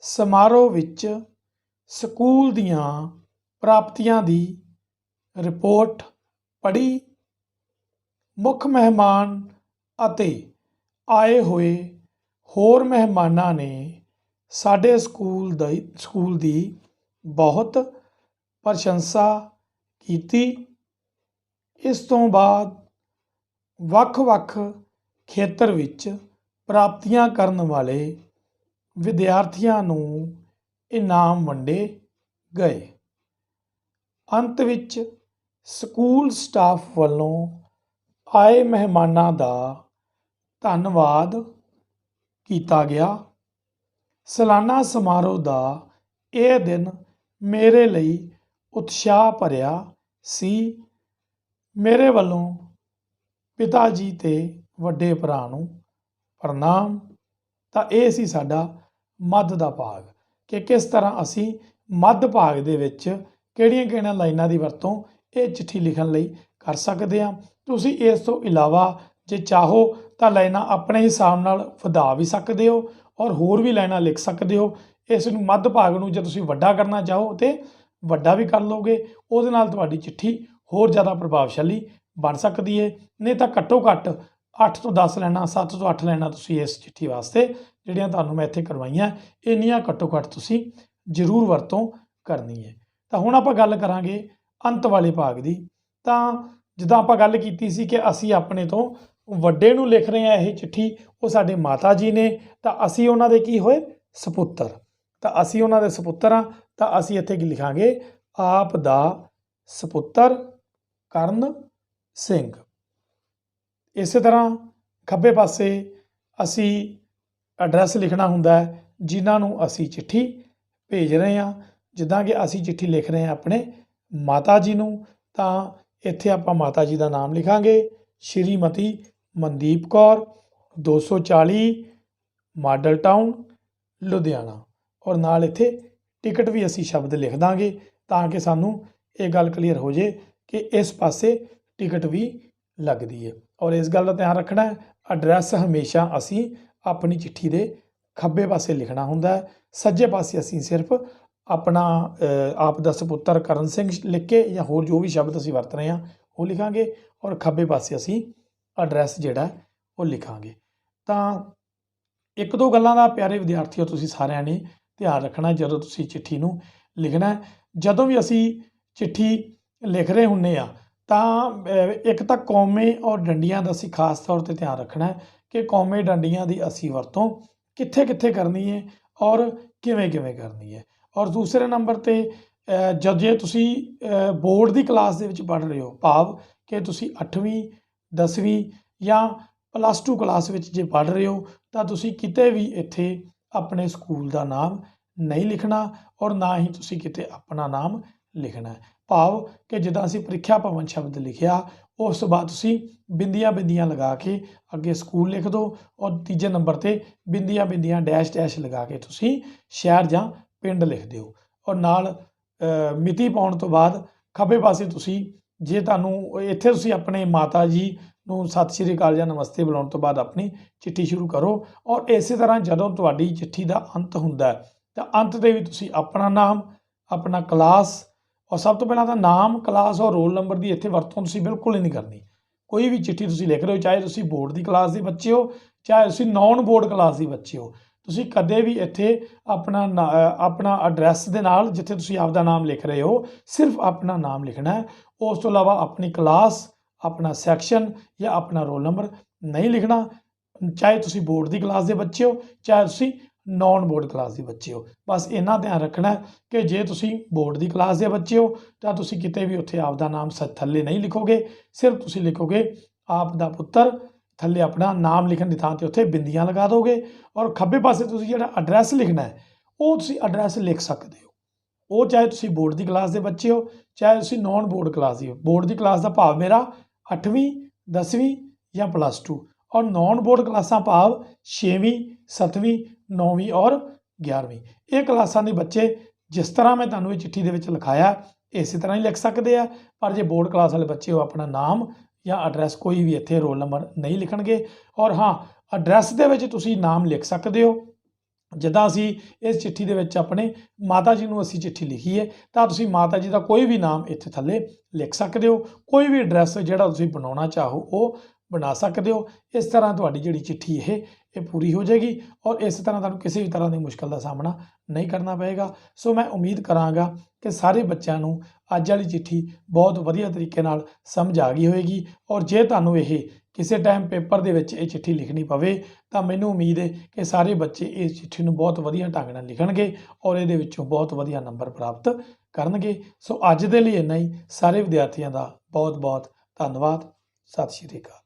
ਸਮਾਰੋਹ ਵਿੱਚ ਸਕੂਲ ਦੀਆਂ ਪ੍ਰਾਪਤੀਆਂ ਦੀ ਰਿਪੋਰਟ ਪੜ੍ਹੀ। ਮੁੱਖ ਮਹਿਮਾਨ ਅਤੇ ਆਏ ਹੋਏ ਹੋਰ ਮਹਿਮਾਨਾਂ ਨੇ ਸਾਡੇ ਸਕੂਲ ਦੀ ਬਹੁਤ ਪ੍ਰਸ਼ੰਸਾ ਕੀਤੀ। ਇਸ ਤੋਂ ਬਾਅਦ ਵੱਖ-ਵੱਖ ਖੇਤਰ ਵਿੱਚ ਪ੍ਰਾਪਤੀਆਂ ਕਰਨ ਵਾਲੇ ਵਿਦਿਆਰਥੀਆਂ ਨੂੰ ਇਨਾਮ ਵੰਡੇ ਗਏ। ਅੰਤ ਵਿੱਚ ਸਕੂਲ ਸਟਾਫ ਵੱਲੋਂ ਆਏ ਮਹਿਮਾਨਾਂ ਦਾ ਧੰਨਵਾਦ ਕੀਤਾ ਗਿਆ। ਸਾਲਾਨਾ ਸਮਾਰੋਹ ਦਾ ਇਹ ਦਿਨ ਮੇਰੇ ਲਈ ਉਤਸ਼ਾਹ ਭਰਿਆ ਸੀ। ਮੇਰੇ ਵੱਲੋਂ ਪਿਤਾ ਜੀ ਅਤੇ ਵੱਡੇ ਭਰਾ ਨੂੰ ਪ੍ਰਣਾਮ। ਤਾਂ ਇਹ ਸੀ ਸਾਡਾ ਮੱਧ ਦਾ ਭਾਗ, ਕਿ ਕਿਸ ਤਰ੍ਹਾਂ ਅਸੀਂ ਮੱਧ ਭਾਗ ਦੇ ਵਿੱਚ ਕਿਹੜੀਆਂ ਲਾਈਨਾਂ ਦੀ ਵਰਤੋਂ ਇਹ ਚਿੱਠੀ ਲਿਖਣ ਲਈ ਕਰ ਸਕਦੇ ਹਾਂ। ਤੁਸੀਂ ਇਸ ਤੋਂ ਇਲਾਵਾ ਜੇ ਚਾਹੋ ਤਾਂ ਲਾਈਨਾਂ ਆਪਣੇ ਹਿਸਾਬ ਨਾਲ ਵਧਾ ਵੀ ਸਕਦੇ ਹੋ ਔਰ ਹੋਰ ਵੀ ਲਾਈਨਾਂ ਲਿਖ ਸਕਦੇ ਹੋ। ਇਸ ਨੂੰ ਮੱਧ ਭਾਗ ਨੂੰ ਜੇ ਤੁਸੀਂ ਵੱਡਾ ਕਰਨਾ ਚਾਹੋ ਤਾਂ ਵੱਡਾ ਵੀ ਕਰ ਲਓਗੇ। ਉਹਦੇ ਨਾਲ ਤੁਹਾਡੀ ਚਿੱਠੀ ਹੋਰ ਜ਼ਿਆਦਾ ਪ੍ਰਭਾਵਸ਼ਾਲੀ ਬਣ ਸਕਦੀ ਹੈ। ਨਹੀਂ ਤਾਂ ਘੱਟੋ ਘੱਟ 8 ਤੋਂ 10 ਲਾਈਨਾਂ, 7 ਤੋਂ 8 ਲਾਈਨਾਂ ਤੁਸੀਂ ਇਸ ਚਿੱਠੀ ਵਾਸਤੇ ਜਿਹੜੀਆਂ ਤੁਹਾਨੂੰ ਮੈਂ ਇੱਥੇ ਕਰਵਾਈਆਂ, ਇੰਨੀਆਂ ਘੱਟੋ ਘੱਟ ਤੁਸੀਂ ਜ਼ਰੂਰ ਵਰਤੋਂ ਕਰਨੀ ਹੈ। ਤਾਂ ਹੁਣ ਆਪਾਂ ਗੱਲ ਕਰਾਂਗੇ ਅੰਤ ਵਾਲੇ ਭਾਗ ਦੀ। ਤਾਂ ਜਿੱਦਾਂ ਆਪਾਂ ਗੱਲ ਕੀਤੀ ਸੀ ਕਿ ਅਸੀਂ ਆਪਣੇ ਤੋਂ ਵੱਡੇ ਨੂੰ ਲਿਖ ਰਹੇ ਹਾਂ ਇਹ ਚਿੱਠੀ, ਉਹ ਸਾਡੇ ਮਾਤਾ ਜੀ ਨੇ, ਤਾਂ ਅਸੀਂ ਉਹਨਾਂ ਦੇ ਕੀ ਹੋਏ? ਸਪੁੱਤਰ। ਤਾਂ ਅਸੀਂ ਉਹਨਾਂ ਦੇ ਸਪੁੱਤਰ ਹਾਂ, ਤਾਂ ਅਸੀਂ ਇੱਥੇ ਕੀ ਲਿਖਾਂਗੇ? ਆਪ ਦਾ ਸਪੁੱਤਰ ਕਰਨ ਸਿੰਘ। ਇਸੇ ਤਰ੍ਹਾਂ ਖੱਬੇ ਪਾਸੇ ਅਸੀਂ ਐਡਰੈਸ ਲਿਖਣਾ ਹੁੰਦਾ ਹੈ ਜਿਨ੍ਹਾਂ ਨੂੰ ਅਸੀਂ ਚਿੱਠੀ ਭੇਜ ਰਹੇ ਹਾਂ। ਜਿੱਦਾਂ ਕਿ ਅਸੀਂ ਚਿੱਠੀ ਲਿਖ ਰਹੇ ਹਾਂ ਆਪਣੇ ਮਾਤਾ ਜੀ ਨੂੰ, ਤਾਂ ਇੱਥੇ ਆਪਾਂ ਮਾਤਾ ਜੀ ਦਾ ਨਾਮ ਲਿਖਾਂਗੇ, ਸ਼੍ਰੀਮਤੀ ਮਨਦੀਪ ਕੌਰ, 240 ਮਾਡਲ ਟਾਊਨ, ਲੁਧਿਆਣਾ। ਔਰ ਨਾਲ ਇੱਥੇ ਟਿਕਟ ਵੀ ਅਸੀਂ ਸ਼ਬਦ ਲਿਖ ਦਾਂਗੇ ਤਾਂ ਕਿ ਸਾਨੂੰ ਇਹ ਗੱਲ ਕਲੀਅਰ ਹੋ ਜੇ ਕਿ ਇਸ ਪਾਸੇ ਟਿਕਟ ਵੀ ਲੱਗਦੀ ਹੈ। ਔਰ ਇਸ ਗੱਲ ਦਾ ਧਿਆਨ ਰੱਖਣਾ, ਐਡਰੈਸ ਹਮੇਸ਼ਾ ਅਸੀਂ ਆਪਣੀ ਚਿੱਠੀ ਦੇ ਖੱਬੇ ਪਾਸੇ ਲਿਖਣਾ ਹੁੰਦਾ ਹੈ। ਸੱਜੇ ਪਾਸੇ ਅਸੀਂ ਸਿਰਫ ਆਪਣਾ ਆਪ ਦਾ ਸਪੁੱਤਰ ਕਰਨ ਸਿੰਘ ਲਿਖ ਕੇ ਜਾਂ ਹੋਰ ਜੋ ਵੀ ਸ਼ਬਦ ਅਸੀਂ ਵਰਤ ਰਹੇ ਹਾਂ ਉਹ ਲਿਖਾਂਗੇ, ਔਰ ਖੱਬੇ ਪਾਸੇ ਅਸੀਂ ਐਡਰੈਸ ਜਿਹੜਾ ਉਹ ਲਿਖਾਂਗੇ। ਤਾਂ ਇੱਕ ਦੋ ਗੱਲਾਂ ਦਾ ਪਿਆਰੇ ਵਿਦਿਆਰਥੀਓ ਤੁਸੀਂ ਸਾਰਿਆਂ ਨੇ ਧਿਆਨ ਰੱਖਣਾ ਜਦੋਂ ਤੁਸੀਂ ਚਿੱਠੀ ਨੂੰ ਲਿਖਣਾ। ਜਦੋਂ ਵੀ ਅਸੀਂ ਚਿੱਠੀ ਲਿਖ ਰਹੇ ਹੁੰਦੇ ਆ ਤਾਂ ਇੱਕ ਤਾਂ ਕੌਮੇ ਔਰ ਡੰਡੀਆਂ ਦਾ ਅਸੀਂ ਖਾਸ ਤੌਰ 'ਤੇ ਧਿਆਨ ਰੱਖਣਾ ਕਿ ਕੌਮੇ ਡੰਡੀਆਂ ਦੀ ਅਸੀਂ ਵਰਤੋਂ ਕਿੱਥੇ ਕਿੱਥੇ ਕਰਨੀ ਹੈ ਔਰ ਕਿਵੇਂ ਕਿਵੇਂ ਕਰਨੀ ਹੈ। ਔਰ ਦੂਸਰੇ ਨੰਬਰ 'ਤੇ ਜੇ ਤੁਸੀਂ ਬੋਰਡ ਦੀ ਕਲਾਸ ਦੇ ਵਿੱਚ ਪੜ੍ਹ ਰਹੇ ਹੋ, ਭਾਵ ਕਿ ਤੁਸੀਂ 8ਵੀਂ 10ਵੀਂ ਜਾਂ +2 ਕਲਾਸ ਵਿੱਚ ਜੇ ਪੜ੍ਹ ਰਹੇ ਹੋ, ਤਾਂ ਤੁਸੀਂ ਕਿਤੇ ਵੀ ਇੱਥੇ ਆਪਣੇ ਸਕੂਲ ਦਾ ਨਾਮ ਨਹੀਂ ਲਿਖਣਾ ਔਰ ਨਾ ਹੀ ਤੁਸੀਂ ਕਿਤੇ ਆਪਣਾ ਨਾਮ ਲਿਖਣਾ। ਭਾਵ ਕਿ ਜਿੱਦਾਂ ਅਸੀਂ ਪ੍ਰੀਖਿਆ ਭਵਨ ਸ਼ਬਦ ਲਿਖਿਆ, ਉਸ ਤੋਂ ਬਾਅਦ ਤੁਸੀਂ ਬਿੰਦੀਆਂ ਬਿੰਦੀਆਂ ਲਗਾ ਕੇ ਅੱਗੇ ਸਕੂਲ ਲਿਖ ਦਿਓ ਔਰ ਤੀਜੇ ਨੰਬਰ 'ਤੇ ਬਿੰਦੀਆਂ ਬਿੰਦੀਆਂ ਡੈਸ਼ ਡੈਸ਼ ਲਗਾ ਕੇ ਤੁਸੀਂ ਸ਼ਹਿਰ ਜਾਂ ਪਿੰਡ ਲਿਖ ਦਿਓ। ਔਰ ਨਾਲ ਮਿਤੀ ਪਾਉਣ ਤੋਂ ਬਾਅਦ ਖੱਬੇ ਪਾਸੇ ਤੁਸੀਂ ਜੇ ਤੁਹਾਨੂੰ ਇੱਥੇ ਤੁਸੀਂ ਆਪਣੇ ਮਾਤਾ ਜੀ ਨੂੰ ਸਤਿ ਸ਼੍ਰੀ ਅਕਾਲ ਜਾਂ ਨਮਸਤੇ ਬੁਲਾਉਣ ਤੋਂ ਬਾਅਦ ਆਪਣੀ ਚਿੱਠੀ ਸ਼ੁਰੂ ਕਰੋ। ਔਰ ਇਸੇ ਤਰ੍ਹਾਂ ਜਦੋਂ ਤੁਹਾਡੀ ਚਿੱਠੀ ਦਾ ਅੰਤ ਹੁੰਦਾ ਤਾਂ ਅੰਤ 'ਤੇ ਵੀ ਤੁਸੀਂ ਆਪਣਾ ਨਾਮ, ਆਪਣਾ ਕਲਾਸ, ਔਰ ਸਭ ਤੋਂ ਪਹਿਲਾਂ ਤਾਂ ਨਾਮ, ਕਲਾਸ ਔਰ ਰੋਲ ਨੰਬਰ ਦੀ ਇੱਥੇ ਵਰਤੋਂ ਤੁਸੀਂ ਬਿਲਕੁਲ ਹੀ ਨਹੀਂ ਕਰਨੀ। ਕੋਈ ਵੀ ਚਿੱਠੀ ਤੁਸੀਂ ਲਿਖ ਰਹੇ ਹੋ, ਚਾਹੇ ਤੁਸੀਂ ਬੋਰਡ ਦੀ ਕਲਾਸ ਦੇ ਬੱਚੇ ਹੋ, ਚਾਹੇ ਤੁਸੀਂ ਨੌਨ ਬੋਰਡ ਕਲਾਸ ਦੇ ਬੱਚੇ ਹੋ, ਤੁਸੀਂ ਕਦੇ ਵੀ ਇੱਥੇ ਆਪਣਾ ਐਡਰੈਸ ਦੇ ਨਾਲ ਜਿੱਥੇ ਤੁਸੀਂ ਆਪਦਾ ਨਾਮ ਲਿਖ ਰਹੇ ਹੋ ਸਿਰਫ ਆਪਣਾ ਨਾਮ ਲਿਖਣਾ ਹੈ। ਉਸ ਤੋਂ ਇਲਾਵਾ ਆਪਣੀ ਕਲਾਸ, ਆਪਣਾ ਸੈਕਸ਼ਨ ਜਾਂ ਆਪਣਾ ਰੋਲ ਨੰਬਰ ਨਹੀਂ ਲਿਖਣਾ। ਚਾਹੇ ਤੁਸੀਂ ਬੋਰਡ ਦੀ ਕਲਾਸ ਦੇ ਬੱਚੇ ਹੋ, ਚਾਹੇ ਤੁਸੀਂ ਨੌਨ ਬੋਰਡ ਕਲਾਸ ਦੇ ਬੱਚੇ ਹੋ। ਬਸ ਇੰਨਾ ਧਿਆਨ ਰੱਖਣਾ ਕਿ ਜੇ ਤੁਸੀਂ ਬੋਰਡ ਦੀ ਕਲਾਸ ਦੇ ਬੱਚੇ ਹੋ ਤਾਂ ਤੁਸੀਂ ਕਿਤੇ ਵੀ ਉੱਥੇ ਆਪਦਾ ਨਾਮ ਥੱਲੇ ਨਹੀਂ ਲਿਖੋਗੇ, ਸਿਰਫ ਤੁਸੀਂ ਲਿਖੋਗੇ ਆਪ ਦਾ ਪੁੱਤਰ, ਥੱਲੇ ਆਪਣਾ ਨਾਮ ਲਿਖਣ ਦੀ ਥਾਂ 'ਤੇ ਉੱਥੇ ਬਿੰਦੀਆਂ ਲਗਾ ਦੋਗੇ। ਔਰ ਖੱਬੇ ਪਾਸੇ ਤੁਸੀਂ ਜਿਹੜਾ ਐਡਰੈਸ ਲਿਖਣਾ ਹੈ ਉਹ ਤੁਸੀਂ ਐਡਰੈਸ ਲਿਖ ਸਕਦੇ ਹੋ। ਉਹ ਚਾਹੇ ਤੁਸੀਂ ਬੋਰਡ ਦੀ ਕਲਾਸ ਦੇ ਬੱਚੇ ਹੋ, ਚਾਹੇ ਤੁਸੀਂ ਨੌਨ ਬੋਰਡ ਕਲਾਸ ਦੇ ਹੋ। ਬੋਰਡ ਦੀ ਕਲਾਸ ਦਾ ਭਾਵ ਮੇਰਾ 8ਵੀਂ 10ਵੀਂ ਜਾਂ +2, ਔਰ ਨੌਨ ਬੋਰਡ ਕਲਾਸਾਂ ਭਾਵ 6ਵੀਂ 7ਵੀਂ 9ਵੀਂ ਔਰ 11ਵੀਂ। ਇਹ ਕਲਾਸਾਂ ਦੇ ਬੱਚੇ ਜਿਸ ਤਰ੍ਹਾਂ ਮੈਂ ਤੁਹਾਨੂੰ ਇਹ ਚਿੱਠੀ ਦੇ ਵਿੱਚ ਲਿਖਾਇਆ ਇਸੇ ਤਰ੍ਹਾਂ ਹੀ ਲਿਖ ਸਕਦੇ ਆ। ਪਰ ਜੇ ਬੋਰਡ ਕਲਾਸ ਵਾਲੇ ਬੱਚੇ ਉਹ ਆਪਣਾ ਨਾਮ ਜਾਂ ਐਡਰੈਸ ਕੋਈ ਵੀ ਇੱਥੇ ਰੋਲ ਨੰਬਰ ਨਹੀਂ ਲਿਖਣਗੇ। ਔਰ ਹਾਂ, ਐਡਰੈਸ ਦੇ ਵਿੱਚ ਤੁਸੀਂ ਨਾਮ ਲਿਖ ਸਕਦੇ ਹੋ। ਜਿੱਦਾਂ ਅਸੀਂ ਇਸ ਚਿੱਠੀ ਦੇ ਵਿੱਚ ਆਪਣੇ ਮਾਤਾ ਜੀ ਨੂੰ ਅਸੀਂ ਚਿੱਠੀ ਲਿਖੀ ਹੈ ਤਾਂ ਤੁਸੀਂ ਮਾਤਾ ਜੀ ਦਾ ਕੋਈ ਵੀ ਨਾਮ ਇੱਥੇ ਥੱਲੇ ਲਿਖ ਸਕਦੇ ਹੋ। ਕੋਈ ਵੀ ਐਡਰੈਸ ਜਿਹੜਾ ਤੁਸੀਂ ਬਣਾਉਣਾ ਚਾਹੋ ਉਹ ਬਣਾ ਸਕਦੇ ਹੋ। ਇਸ ਤਰ੍ਹਾਂ ਤੁਹਾਡੀ ਜਿਹੜੀ ਚਿੱਠੀ ਇਹ ਪੂਰੀ ਹੋ ਜਾਏਗੀ ਔਰ ਇਸ ਤਰ੍ਹਾਂ ਤੁਹਾਨੂੰ ਕਿਸੇ ਵੀ ਤਰ੍ਹਾਂ ਦੀ ਮੁਸ਼ਕਲ ਦਾ ਸਾਹਮਣਾ ਨਹੀਂ ਕਰਨਾ ਪਏਗਾ। ਸੋ ਮੈਂ ਉਮੀਦ ਕਰਾਂਗਾ ਕਿ ਸਾਰੇ ਬੱਚਿਆਂ ਨੂੰ ਅੱਜ ਵਾਲੀ ਚਿੱਠੀ ਬਹੁਤ ਵਧੀਆ ਤਰੀਕੇ ਨਾਲ ਸਮਝ ਆ ਗਈ ਹੋਏਗੀ। ਔਰ ਜੇ ਤੁਹਾਨੂੰ ਇਹ ਕਿਸੇ ਟਾਈਮ ਪੇਪਰ ਦੇ ਵਿੱਚ ਇਹ ਚਿੱਠੀ ਲਿਖਣੀ ਪਵੇ ਤਾਂ ਮੈਨੂੰ ਉਮੀਦ ਹੈ ਕਿ ਸਾਰੇ ਬੱਚੇ ਇਸ ਚਿੱਠੀ ਨੂੰ ਬਹੁਤ ਵਧੀਆ ਢੰਗ ਨਾਲ ਲਿਖਣਗੇ ਔਰ ਇਹਦੇ ਵਿੱਚੋਂ ਬਹੁਤ ਵਧੀਆ ਨੰਬਰ ਪ੍ਰਾਪਤ ਕਰਨਗੇ। ਸੋ ਅੱਜ ਦੇ ਲਈ ਇੰਨਾ ਹੀ। ਸਾਰੇ ਵਿਦਿਆਰਥੀਆਂ ਦਾ ਬਹੁਤ ਬਹੁਤ ਧੰਨਵਾਦ। ਸਤਿ ਸ਼੍ਰੀ ਅਕਾਲ।